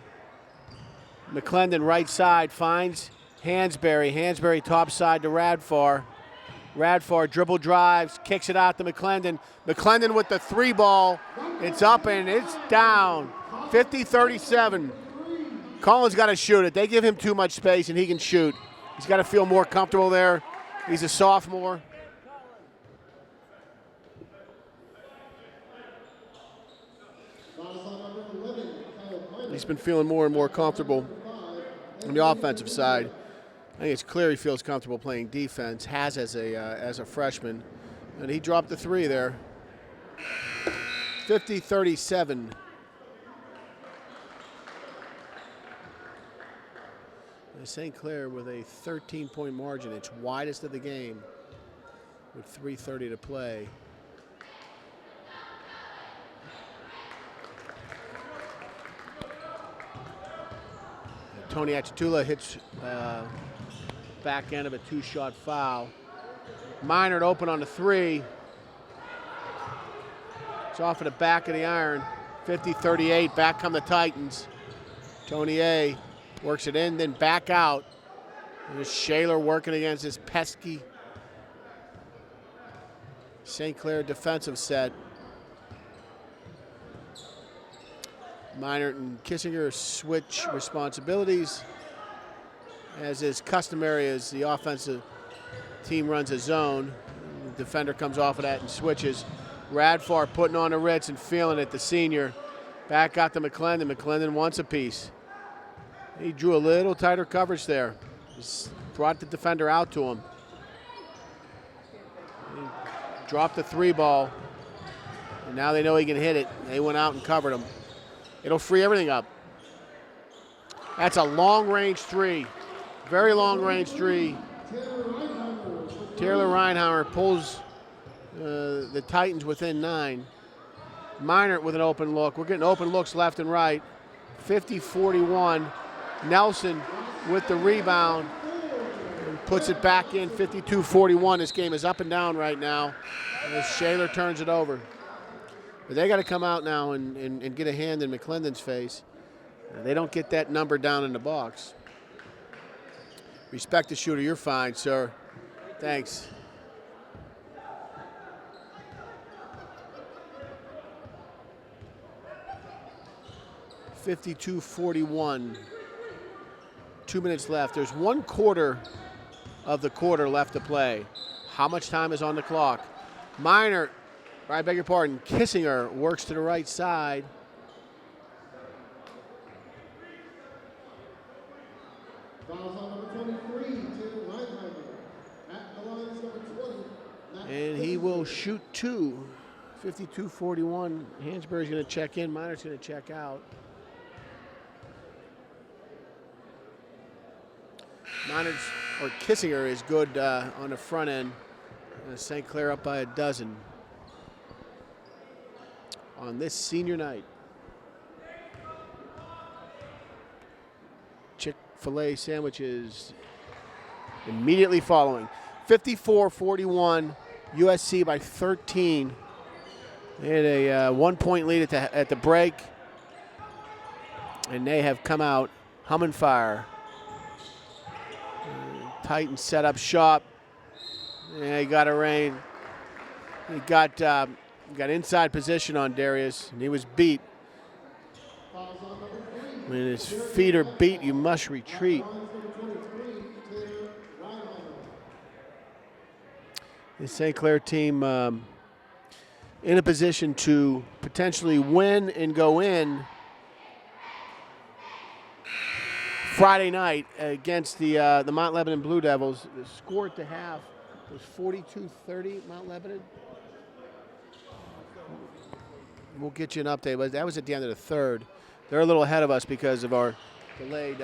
McClendon right side finds Hansberry. Hansberry top side to Radfar. Radfar dribble drives, kicks it out to McClendon. McClendon with the 3 ball. It's up and it's down. 50-37. Collins got to shoot it. They give him too much space and he can shoot. He's got to feel more comfortable there. He's a sophomore. He's been feeling more and more comfortable on the offensive side. I think it's clear he feels comfortable playing defense, has as a freshman. And he dropped the 3 there. 50-37. St. Clair with a 13-point margin. It's widest of the game with 3:30 to play. Tony Achitula hits back end of a 2-shot foul. Minard open on the 3. It's off of the back of the iron. 50-38, back come the Titans. Tony A works it in, then back out. There's Shaler working against this pesky St. Clair defensive set. Minard and Kissinger switch responsibilities, as is customary as the offensive team runs a zone. The defender comes off of that and switches. Radfar putting on the Ritz and feeling it, the senior. Back out to McClendon. McClendon wants a piece. He drew a little tighter coverage there. Just brought the defender out to him. He dropped the 3 ball, and now they know he can hit it. They went out and covered him. It'll free everything up. That's a long-range 3. Very long-range 3. Taylor Reinheimer pulls the Titans within 9. Minard with an open look. We're getting open looks left and right. 50-41. Nelson with the rebound and puts it back in. 52-41. This game is up and down right now as Shaler turns it over. But they got to come out now and get a hand in McClendon's face. They don't get that number down in the box. Respect the shooter. You're fine, sir. Thanks. (52-41). 2 minutes left. There's 1/4 of the quarter left to play. How much time is on the clock? Minard, I beg your pardon, Kissinger works to the right side. Fouls on number 23, Taylor Reinheimer. At the line is number 20. And he will shoot 2. 52-41. Hansberry's going to check in. Minard's going to check out. Minard's, or Kissinger, is good on the front end. St. Clair up by a dozen on this senior night. Chick-fil-A sandwiches immediately following. 54-41, USC by 13. They had a 1-point lead at the break, and they have come out hum and fire. Titans set up shop. Yeah, he got a rain. He got inside position on Darius, and he was beat. When his feet are beat, you must retreat. The St. Clair team in a position to potentially win and go in Friday night against the Mount Lebanon Blue Devils. The score at the half was 42-30, Mount Lebanon. We'll get you an update, but that was at the end of the third. They're a little ahead of us because of our delayed,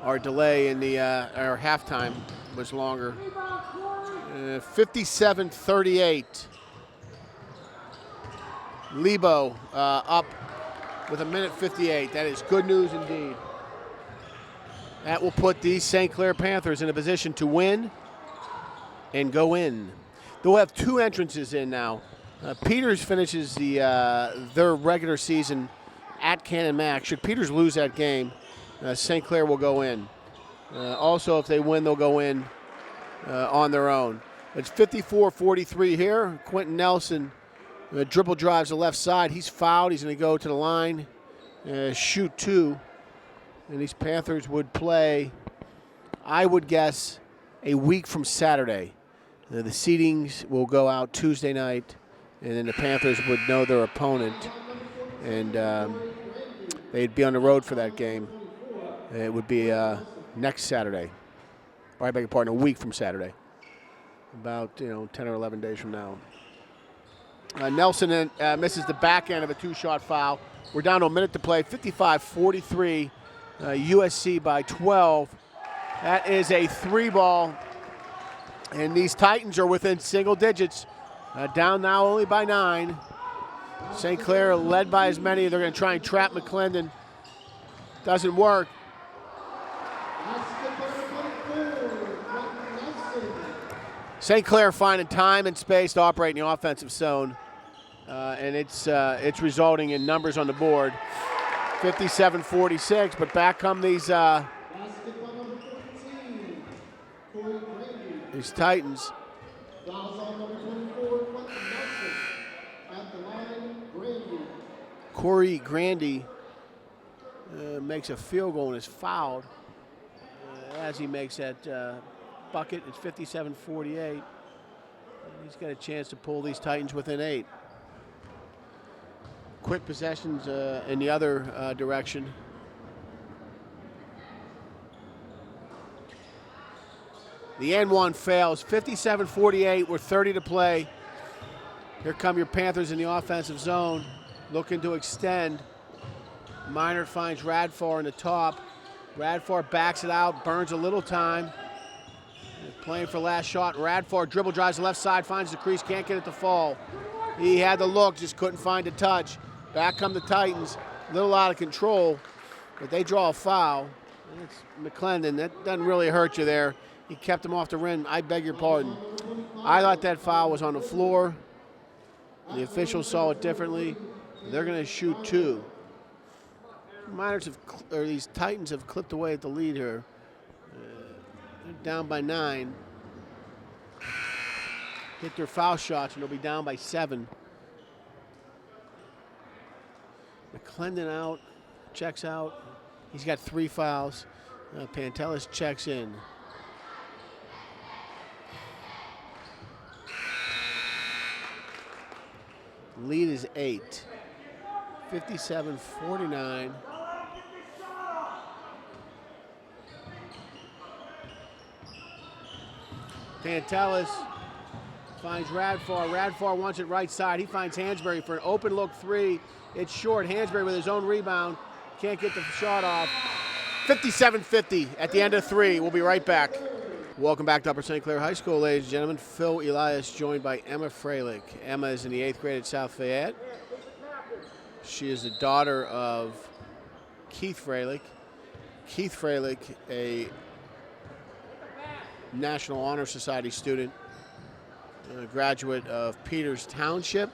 our delay in the our halftime was longer. 57-38. Lebo up with 1:58. That is good news indeed. That will put the St. Clair Panthers in a position to win and go in. They'll have 2 entrances in now. Peters finishes their regular season at Cannon Mac. Should Peters lose that game, St. Clair will go in. Also, if they win, they'll go in on their own. It's 54-43 here. Quentin Nelson dribble drives the left side. He's fouled. He's going to go to the line, shoot 2. And these Panthers would play, I would guess, a week from Saturday. The seedings will go out Tuesday night, and then the Panthers would know their opponent, and they'd be on the road for that game. It would be next Saturday, or I beg your pardon, a week from Saturday, about 10 or 11 days from now. Nelson misses the back end of a 2-shot foul. We're down to a minute to play. 55-43, USC by 12. That is a 3-ball, and these Titans are within single digits. Down now only by 9. St. Clair led by as many. They're going to try and trap McClendon. Doesn't work. St. Clair finding time and space to operate in the offensive zone, and it's resulting in numbers on the board. 57-46, but back come these Titans. Corey Grandy makes a field goal and is fouled as he makes that bucket. It's 57-48. He's got a chance to pull these Titans within 8. Quick possessions in the other direction. The N1 fails. 57-48 with 30 to play. Here come your Panthers in the offensive zone, looking to extend. Minor finds Radfar in the top. Radfar backs it out, burns a little time. Playing for last shot. Radfar dribble drives the left side, finds the crease, can't get it to fall. He had the look, just couldn't find a touch. Back come the Titans, a little out of control, but they draw a foul. And it's McClendon. That doesn't really hurt you there. He kept him off the rim. I beg your pardon. I thought that foul was on the floor. The officials saw it differently. They're going to shoot 2. These Titans have clipped away at the lead here. They're down by 9. Hit their foul shots, and they'll be down by 7. McClendon out, checks out. He's got 3 fouls. Pantelis checks in. Lead is 8. 57-49. Pantelis finds Radfar. Radfar wants it right side. He finds Hansberry for an open look 3. It's short. Hansberry with his own rebound. Can't get the shot off. 57-50 at the end of 3. We'll be right back. Welcome back to Upper St. Clair High School, ladies and gentlemen. Phil Elias joined by Emma Freilich. Emma is in the 8th grade at South Fayette. She is the daughter of Keith Freilich. Keith Freilich, a National Honor Society student, a graduate of Peters Township,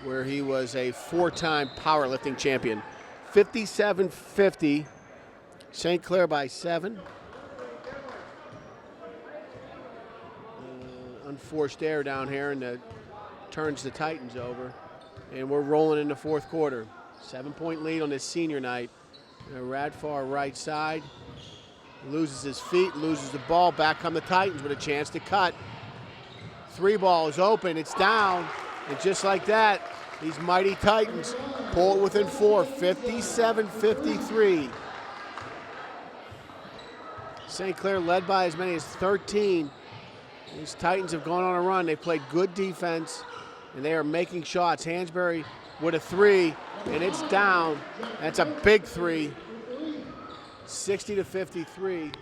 where he was a 4-time powerlifting champion. 57-50, St. Clair by 7. Unforced error down here, and that turns the Titans over. And we're rolling in the 4th quarter. 7-point lead on this senior night. Radfar right side. Loses his feet, loses the ball. Back come the Titans with a chance to cut. 3 ball is open, it's down. And just like that, these mighty Titans pull it within 4, 57-53. St. Clair led by as many as 13. These Titans have gone on a run. They played good defense, and they are making shots. Hansberry with a 3, and it's down. That's a big 3. 60-53.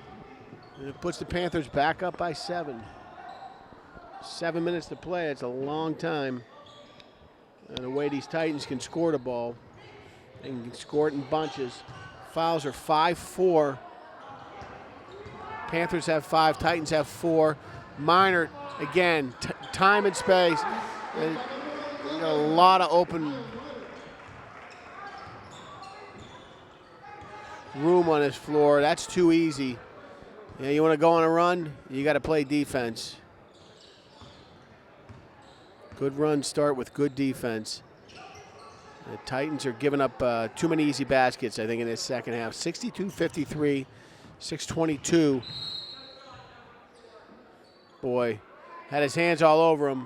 And it puts the Panthers back up by 7. 7 minutes to play. It's a long time. And the way these Titans can score the ball, they can score it in bunches. Fouls are 5-4. Panthers have 5, Titans have 4. Minor, again, time and space. And a lot of open room on this floor. That's too easy. Yeah, you want to go on a run, you got to play defense. Good runs start with good defense. The Titans are giving up too many easy baskets, I think, in this second half. 62-53, 6:22. Boy, had his hands all over him.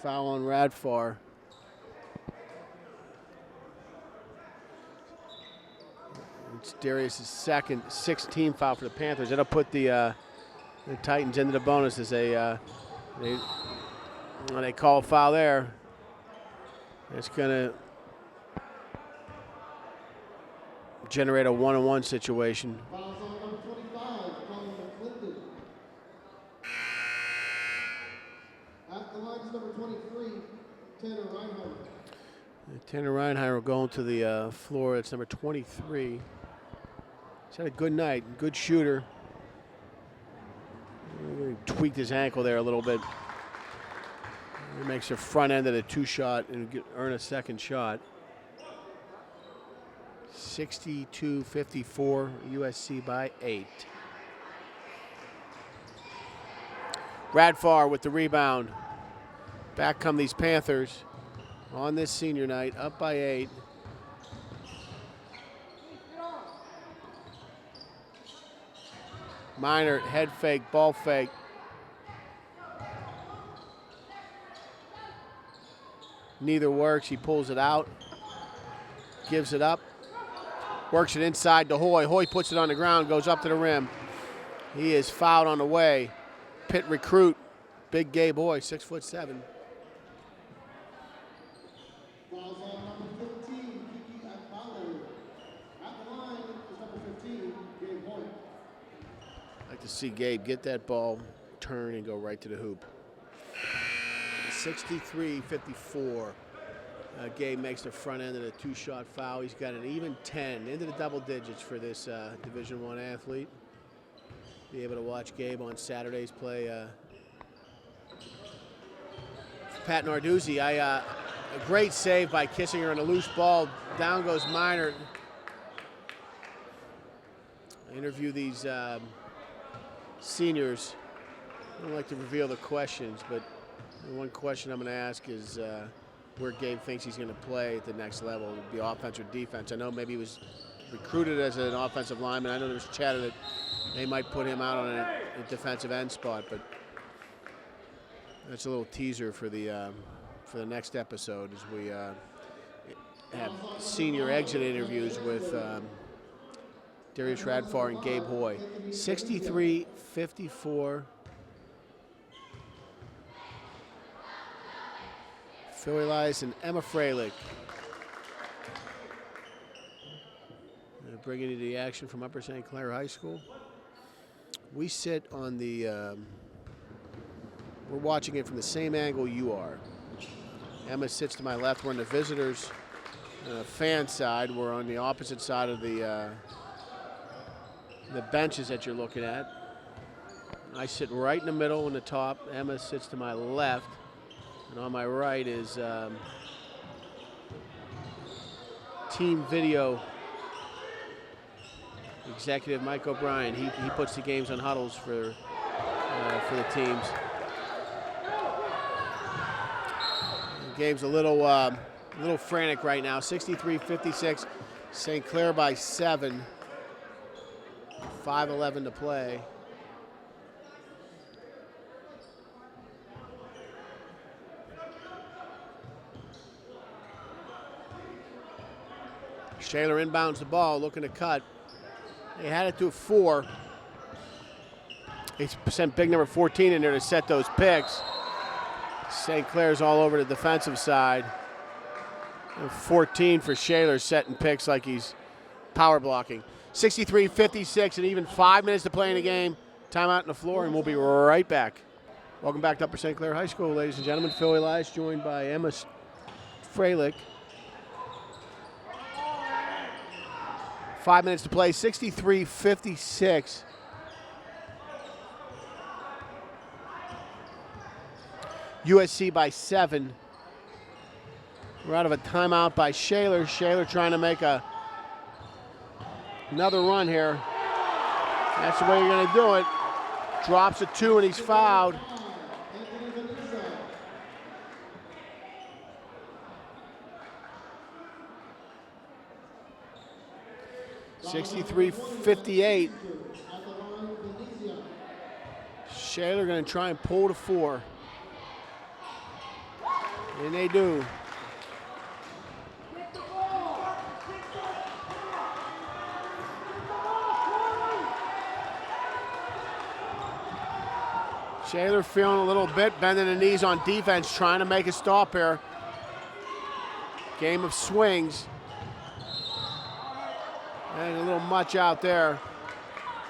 Foul on Radfar. It's Darius' second, 16 foul for the Panthers. That'll put the Titans into the bonus as they call a foul there. It's going to generate a 1-on-1 situation. Tanner Reinheimer going to the floor. It's number 23. He's had a good night, good shooter. He tweaked his ankle there a little bit. He makes a front end of the 2-shot and earn a second shot. 62-54, USC by 8. Radfar with the rebound. Back come these Panthers on this senior night, up by 8. Minor head fake, ball fake. Neither works. He pulls it out, gives it up, works it inside to Hoy. Hoy puts it on the ground, goes up to the rim. He is fouled on the way. Pitt recruit, big Gabe Hoy, 6'7". Fouls on number 15, Kiki Akbalo. At the line is number 15, Gabe Hoyt. I'd like to see Gabe get that ball, turn, and go right to the hoop. 63-54. Gabe makes the front end of the 2-shot foul. He's got an even 10, into the double digits for this Division I athlete. Be able to watch Gabe on Saturday's play. Pat Narduzzi, a great save by Kissinger on a loose ball. Down goes Minor. I interview these seniors. I don't like to reveal the questions, but one question I'm going to ask is where Gabe thinks he's going to play at the next level. It'd be offense or defense. I know maybe he was recruited as an offensive lineman. I know there was chatter that they might put him out on a defensive end spot, but that's a little teaser for the next episode as we have senior exit interviews with Darius Radfar and Gabe Hoy. 63-54. Phil Elias and Emma Freilich. Bringing you the action from Upper St. Clair High School. We sit on the, we're watching it from the same angle you are. Emma sits to my left. We're on the visitors' fan side. We're on the opposite side of the benches that you're looking at. I sit right in the middle on the top. Emma sits to my left. And on my right is team video executive Mike O'Brien. He puts the games on huddles for the teams. The game's a little frantic right now. 63-56. St. Clair by 7. 5:11 to play. Shaler inbounds the ball, looking to cut. They had it to 4. They sent big number 14 in there to set those picks. St. Clair's all over the defensive side. And 14 for Shaler, setting picks like he's power blocking. 63-56 and even 5 minutes to play in the game. Timeout on the floor, and we'll be right back. Welcome back to Upper St. Clair High School, ladies and gentlemen. Phil Elias joined by Emma Freilich. 5 minutes to play, 63-56. USC by 7. We're out of a timeout by Shaler. Shaler trying to make another run here. That's the way you're going to do it. Drops a 2 and he's fouled. (63-58). Shaler going to try and pull to 4. And they do. Shaler feeling a little bit, bending the knees on defense, trying to make a stop here. Game of swings. And a little much out there.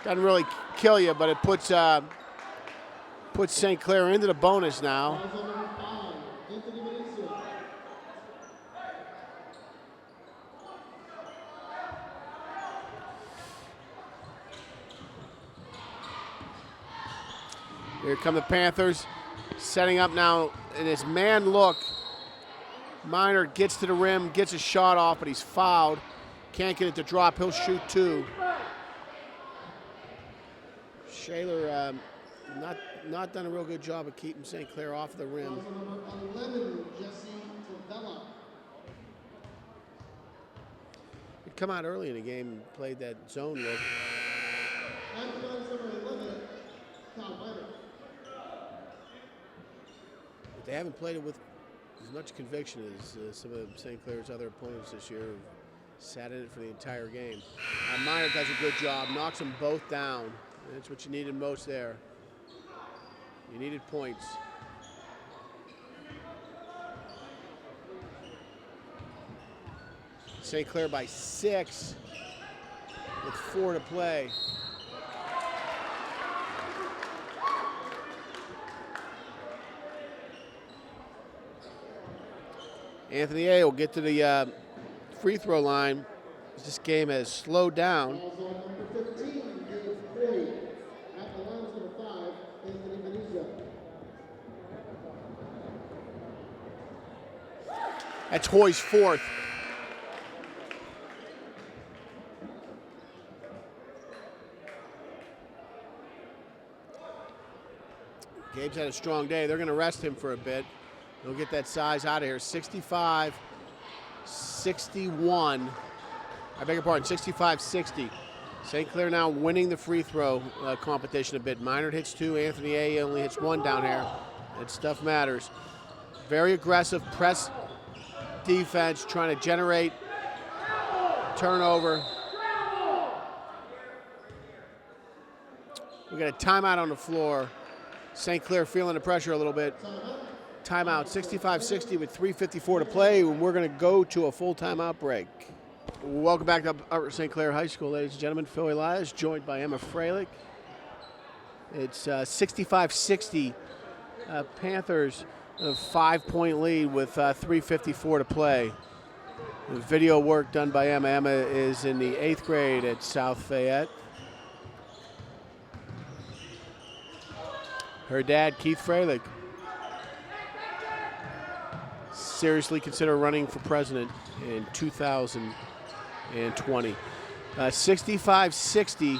Doesn't really kill you, but it puts St. Clair into the bonus now. Here come the Panthers, setting up now in his man look. Minor gets to the rim, gets a shot off, but he's fouled. Can't get it to drop. He'll shoot two. Shaler not done a real good job of keeping St. Clair off the rim. Number 11, Jesse Tavella. He'd come out early in the game and played that zone look. At the line is number 11, Cal Minor. But they haven't played it with as much conviction as some of St. Clair's other opponents this year who sat in it for the entire game. Minor does a good job, knocks them both down. That's what you needed most there. You needed points. St. Clair by 6 with 4 to play. Anthony A will get to the free throw line. This game has slowed down. Falls on number 15, Dave Boyd. At the line is number 5, Anthony Venezia. That's Hoy's 4th. Gabe's had a strong day. They're going to rest him for a bit. He'll get that size out of here. 65, 61. I beg your pardon, 65-60. St. Clair now winning the free throw competition a bit. Minor hits 2, Anthony A only hits 1 down here. That stuff matters. Very aggressive press defense, trying to generate turnover. We got a timeout on the floor. St. Clair feeling the pressure a little bit. Timeout, 65-60 with 3:54 to play, and we're going to go to a full timeout break. Welcome back to Upper St. Clair High School, ladies and gentlemen. Phil Elias, joined by Emma Freilich. It's 65-60. Panthers a 5-point lead with 3:54 to play. The video work done by Emma. Emma is in the 8th grade at South Fayette. Her dad, Keith Freilich, seriously consider running for president in 2020. 65-60.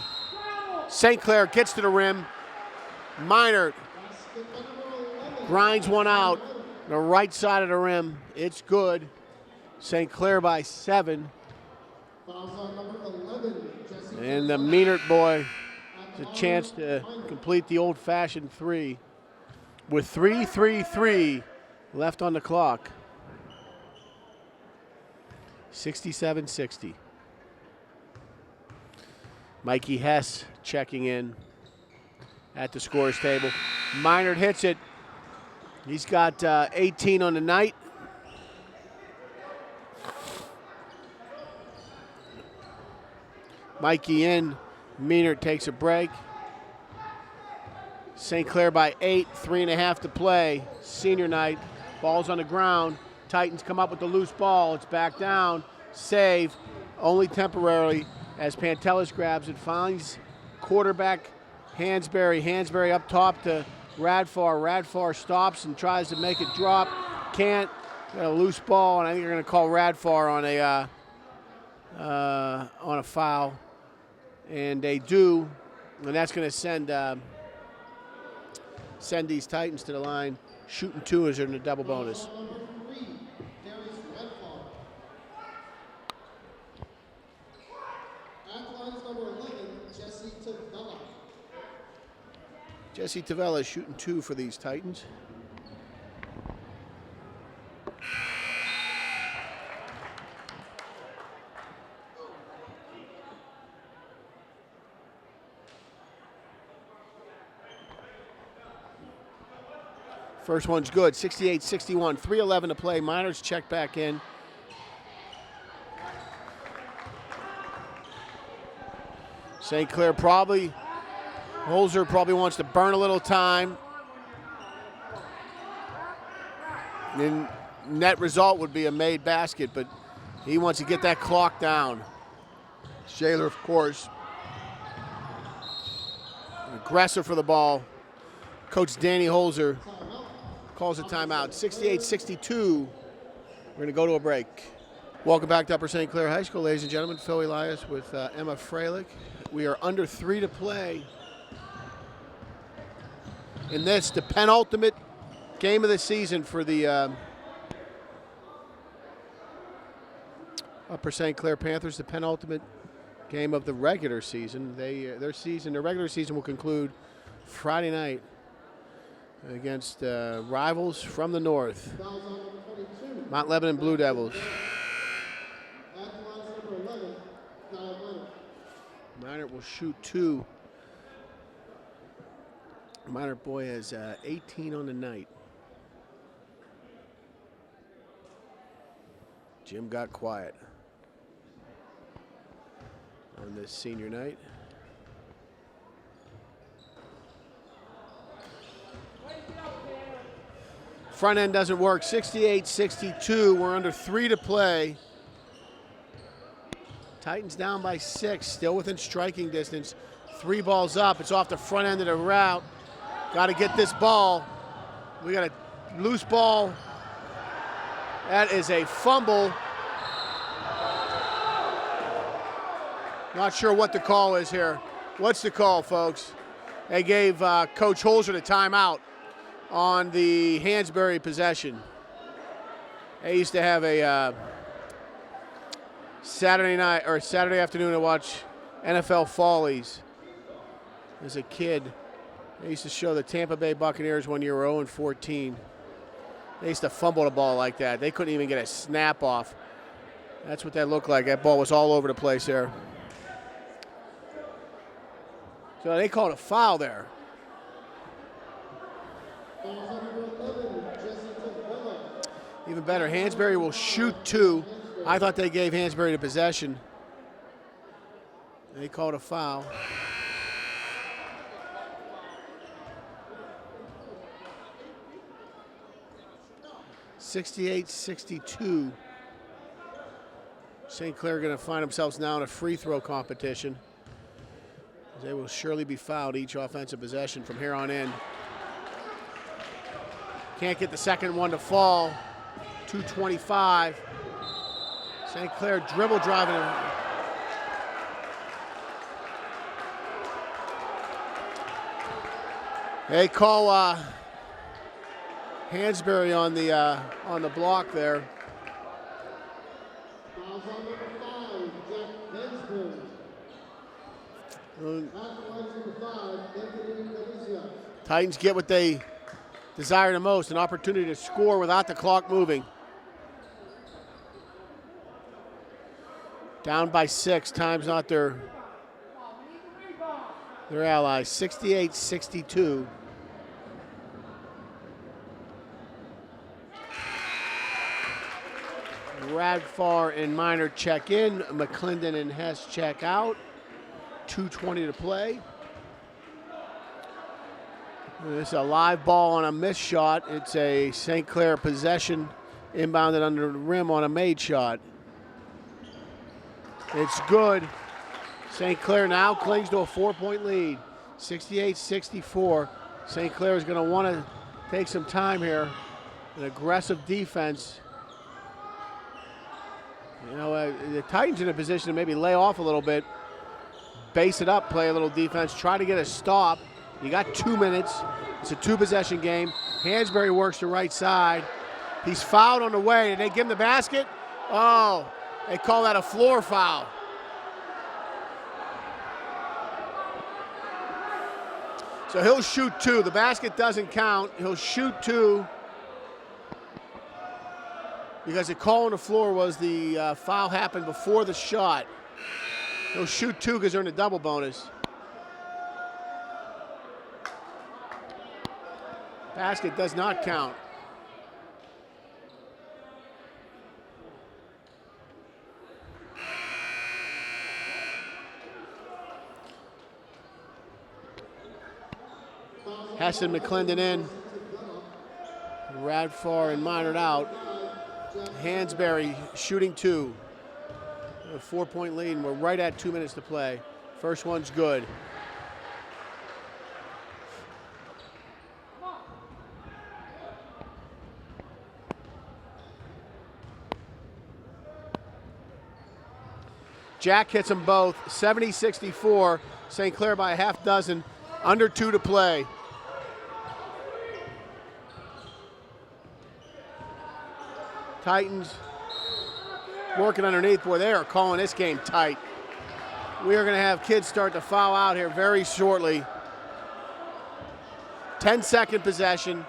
St. Clair gets to the rim. Minor grinds one out. The right side of the rim. It's good. St. Clair by 7. Fouls on number 11, Jesse And the Meanert boy has a chance to complete the old-fashioned 3 with 3:33 left on the clock. 67-60. Mikey Hess checking in at the scorer's table. Minard hits it. He's got 18 on the night. Mikey in. Meanert takes a break. St. Clair by 8, 3.5 to play. Senior night. Ball's on the ground. Titans come up with the loose ball. It's back down. Save, only temporarily, as Pantelis grabs it. Finds quarterback Hansberry. Hansberry up top to Radfar. Radfar stops and tries to make it drop. Can't. Got a loose ball, and I think they're going to call Radfar on a foul. And they do, and that's going to send these Titans to the line. Shooting 2 as they're in the double bonus. Jesse Tavella is shooting 2 for these Titans. First one's good, 68-61, 3:11 to play. Miners check back in. St. Clair Holzer probably wants to burn a little time. And net result would be a made basket, but he wants to get that clock down. Shaler, of course, aggressive for the ball. Coach Danny Holzer calls a timeout. 68-62. We're going to go to a break. Welcome back to Upper St. Clair High School, ladies and gentlemen. Phil Elias with Emma Freilich. We are under 3 to play in this, the penultimate game of the season for the Upper St. Clair Panthers, the penultimate game of the regular season. Their regular season will conclude Friday night against rivals from the north, Mount Lebanon Blue Devils. Minor will shoot 2. Minor boy has 18 on the night. Jim got quiet on this senior night. Front end doesn't work. 68-62. We're under 3 to play. Titans down by 6, still within striking distance. 3 balls up. It's off the front end of the route. Got to get this ball. We got a loose ball. That is a fumble. Not sure what the call is here. What's the call, folks? They gave Coach Holzer the timeout on the Hansberry possession. They used to have a Saturday night or Saturday afternoon to watch NFL Follies as a kid. They used to show the Tampa Bay Buccaneers one year were 0-14. They used to fumble the ball like that. They couldn't even get a snap off. That's what that looked like. That ball was all over the place there. So they called a foul there. Even better, Hansberry will shoot 2. I thought they gave Hansberry the possession. They called a foul. (68-62). St. Clair going to find themselves now in a free throw competition. They will surely be fouled each offensive possession from here on in. Can't get the second one to fall. 2:25. St. Clair dribble driving. They call Hansberry on the block there. Titans get what they desire the most, an opportunity to score without the clock moving. Down by 6, time's not their allies. 68-62. Radfar and Minor check in. McClendon and Hess check out. 2:20 to play. This is a live ball on a missed shot. It's a St. Clair possession inbounded under the rim on a made shot. It's good. St. Clair now clings to a 4-point lead. 68-64. St. Clair is going to want to take some time here. An aggressive defense. You know, the Titans in a position to maybe lay off a little bit, base it up, play a little defense, try to get a stop. You got 2 minutes. It's a 2-possession game. Hansberry works the right side. He's fouled on the way. Did they give him the basket? Oh, they call that a floor foul. So he'll shoot 2. The basket doesn't count. He'll shoot 2 because the call on the floor was the foul happened before the shot. He'll shoot 2 because they're in a double bonus. Basket does not count. Hess and McClendon in. Radfar and Minard out. Hansberry shooting 2. A 4-point lead, and we're right at 2 minutes to play. First one's good. Jack hits them both, 70-64. St. Clair by a half dozen, under 2 to play. Titans working underneath. Boy, they are calling this game tight. We are going to have kids start to foul out here very shortly. 10-second possession.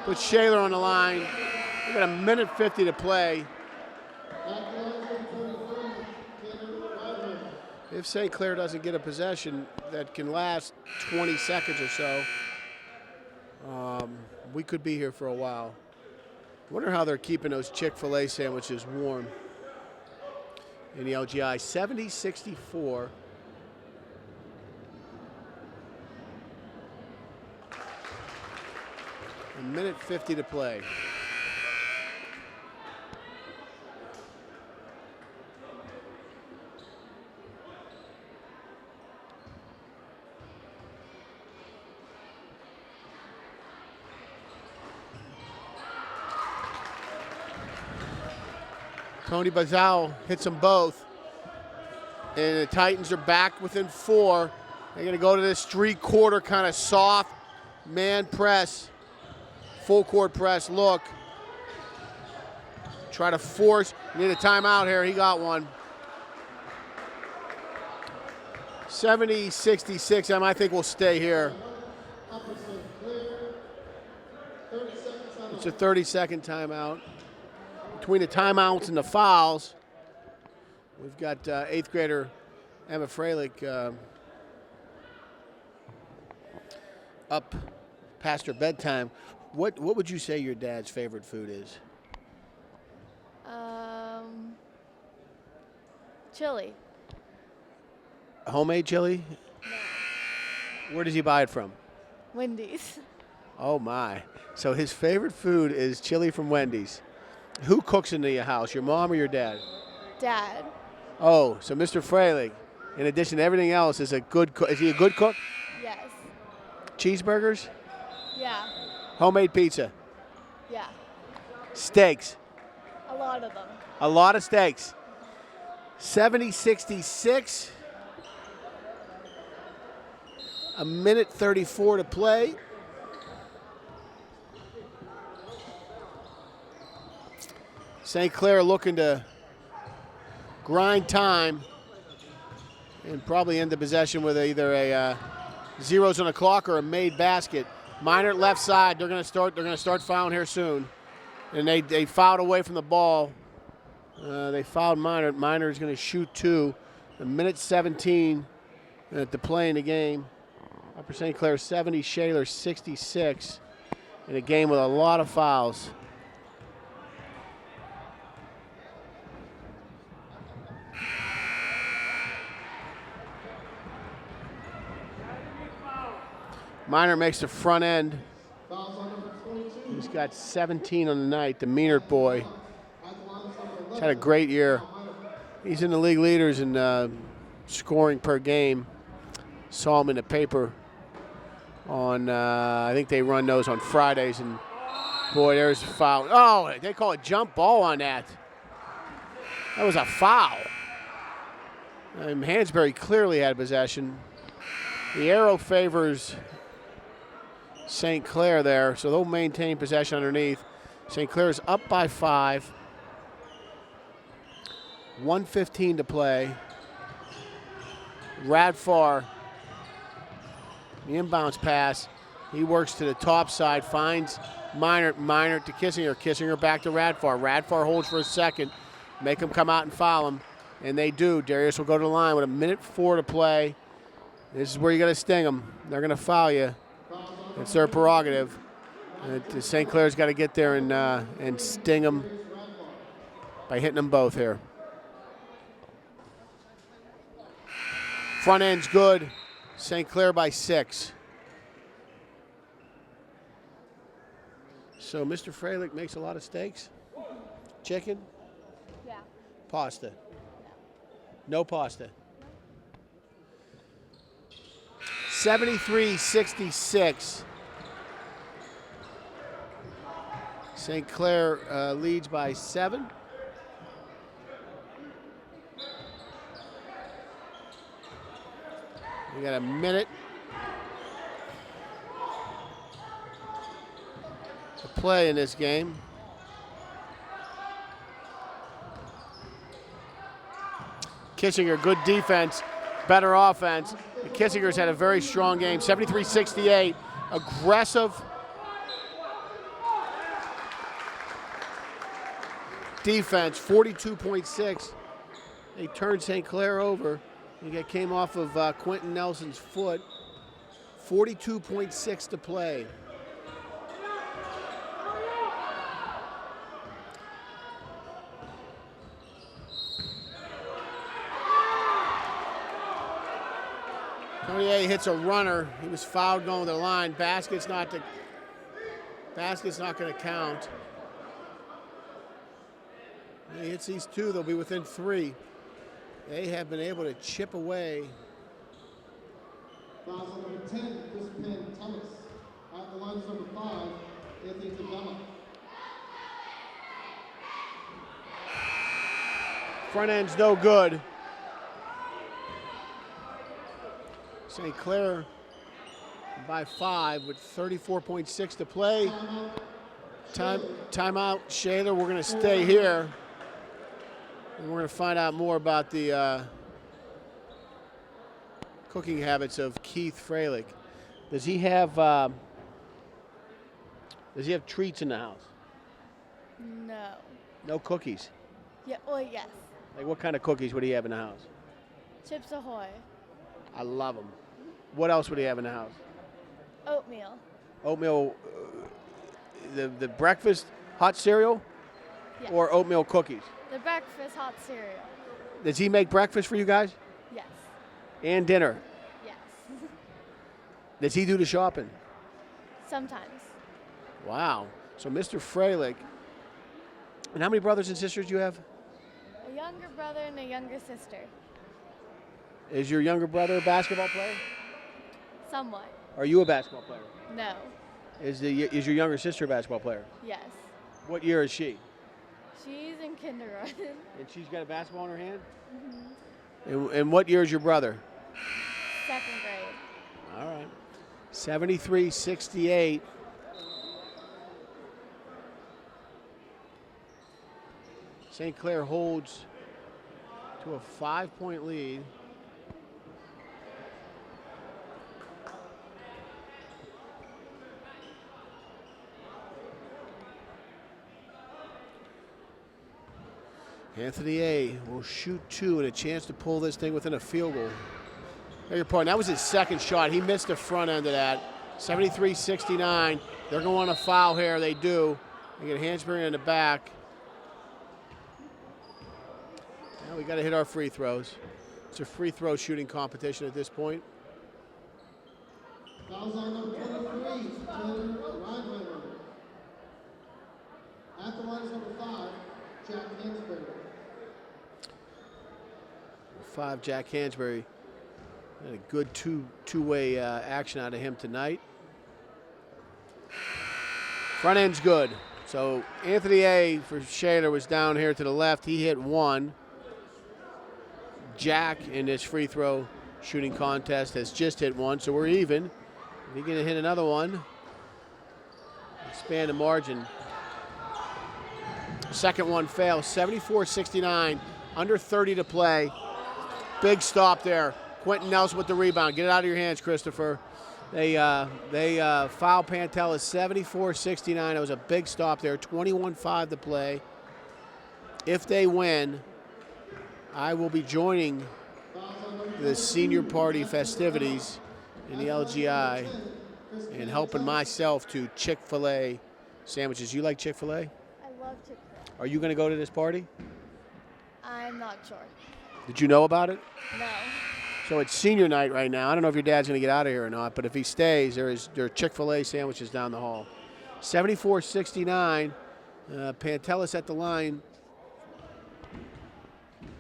Put Shaler on the line. We got a minute 50 to play. If St. Clair doesn't get a possession that can last 20 seconds or so, we could be here for a while. Wonder how they're keeping those Chick-fil-A sandwiches warm in the LGI. 70-64. A minute 50 to play. Tony Bazal hits them both. And the Titans are back within 4. They're going to go to this 3-quarter kind of soft man press, full court press look. Try to force. Need a timeout here. He got one. 70-66. I think we'll stay here. It's a 30-second timeout. Between the timeouts and the fouls, we've got 8th grader Emma Freilich up past her bedtime. What would you say your dad's favorite food is? Chili. Homemade chili? No. Where does he buy it from? Wendy's. Oh my. So his favorite food is chili from Wendy's. Who cooks in your house, your mom or your dad? Dad. Oh, so Mr. Freilich, in addition to everything else, is a good cook. Is he a good cook? Yes. Cheeseburgers? Yeah. Homemade pizza? Yeah. Steaks? A lot of them. A lot of steaks. 70-66. A minute 34 to play. St. Clair looking to grind time and probably end the possession with either a zeros on the clock or a made basket. Minor left side. They're going to start fouling here soon, and they fouled away from the ball. They fouled Minor. Minor is going to shoot 2. A minute 17 to play in the game. Upper St. Clair 70, Shaler 66, in a game with a lot of fouls. Minor makes the front end. He's got 17 on the night, the Meanert boy. He's had a great year. He's in the league leaders in scoring per game. Saw him in the paper on, I think they run those on Fridays, and boy, there's a foul. Oh, they call it jump ball on that. That was a foul. Hansberry clearly had possession. The arrow favors St. Clair there, so they'll maintain possession underneath. St. Clair is up by 5. 1:15 to play. Radfar, the inbounds pass. He works to the top side, finds Minor to Kissinger. Kissinger back to Radfar. Radfar holds for a second. Make him come out and foul him, and they do. Darius will go to the line with a minute 4 to play. This is where you got to sting them. They're going to foul you. It's their prerogative. St. Clair's got to get there and sting them by hitting them both here. Front end's good. St. Clair by 6. So Mr. Freilich makes a lot of steaks. Chicken? Yeah. Pasta? No pasta. 73-66. St. Clair leads by 7. We got a minute to play in this game. Kissinger, good defense, better offense. The Kissinger's had a very strong game, 73-68, aggressive defense, 42.6. They turned St. Clair over. It came off of Quentin Nelson's foot. 42.6 to play. Tonier hits a runner. He was fouled going to the line. Basket's not going to count. He hits these two, they'll be within 3. They have been able to chip away. Fouls on number 10, Crispin Thomas. At the line is number 5, Anthony Tabella. Front end's no good. St. Clair by 5 with 34.6 to play. Timeout, Shaler. We're going to stay here. And we're going to find out more about the cooking habits of Keith Freilich. Does he have treats in the house? No. No cookies? Yeah. Well, yes. Like what kind of cookies would he have in the house? Chips Ahoy. I love them. What else would he have in the house? Oatmeal. Oatmeal, the breakfast hot cereal, Yes. or oatmeal cookies? The breakfast hot cereal. Does he make breakfast for you guys? Yes. And dinner? Yes. Does he do the shopping? Sometimes. Wow. So Mr. Freilich. And how many brothers and sisters do you have? A younger brother and a younger sister. Is your younger brother a basketball player? Somewhat. Are you a basketball player? No. Is your younger sister a basketball player? Yes. What year is she? She's in kindergarten. And she's got a basketball in her hand? Mm-hmm. And what year is your brother? 2nd grade. All right. 73-68. St. Clair holds to a 5-point lead. Anthony A. will shoot 2 and a chance to pull this thing within a field goal. Beg your pardon, that was his second shot. He missed the front end of that. 73-69. They're going to want a foul here. They do. They get Hansberry in the back. Now we got to hit our free throws. It's a free throw shooting competition at this point. Fouls on number 23, Taylor Reinheimer. At the line is number 5, Jack Hansberry. 5, Jack Hansberry. Had a good two-way action out of him tonight. Front end's good. So Anthony A. for Shaler was down here to the left. He hit 1. Jack in this free throw shooting contest has just hit 1, so we're even. If he's going to hit another one, expand the margin. Second one fails, 74-69, under 30 to play. Big stop there. Quentin Nelson with the rebound. Get it out of your hands, Christopher. They foul Pantella 74-69. It was a big stop there. 21-5 to play. If they win, I will be joining the senior party festivities in the LGI and helping myself to Chick-fil-A sandwiches. You like Chick-fil-A? I love Chick-fil-A. Are you going to go to this party? I'm not sure. Did you know about it? No. So it's senior night right now. I don't know if your dad's going to get out of here or not, but if he stays, there are Chick-fil-A sandwiches down the hall. 74-69. Pantelis at the line.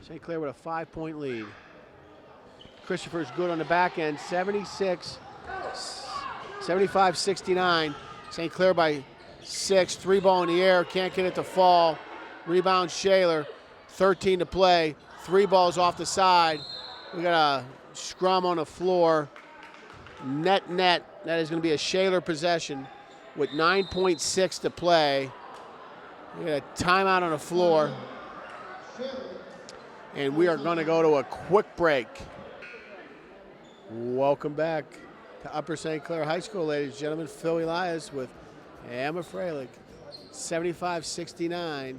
St. Clair with a 5-point lead. Christopher's good on the back end. 75-69. St. Clair by 6. 3 ball in the air. Can't get it to fall. Rebound Shaler. 13 to play. 3 balls off the side. We got a scrum on the floor. Net. That is going to be a Shaler possession with 9.6 to play. We got a timeout on the floor. And we are going to go to a quick break. Welcome back to Upper St. Clair High School, ladies and gentlemen. Phil Elias with Emma Freilich. 75-69.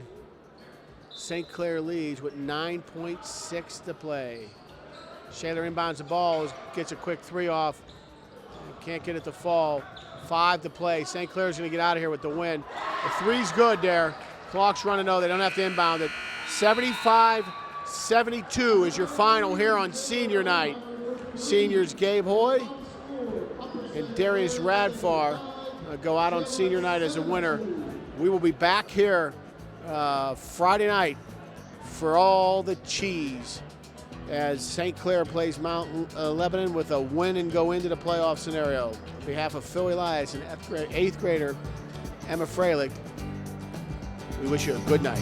St. Clair leads with 9.6 to play. Shaler inbounds the ball, gets a quick three off. Can't get it to fall. 5 to play. St. Clair's going to get out of here with the win. The three's good there. Clock's running low. They don't have to inbound it. 75-72 is your final here on senior night. Seniors Gabe Hoy and Darius Radfar go out on senior night as a winner. We will be back here Friday night for all the cheese as St. Clair plays Mount Lebanon with a win and go into the playoff scenario. On behalf of Phil Elias and 8th grader Emma Freilich, we wish you a good night.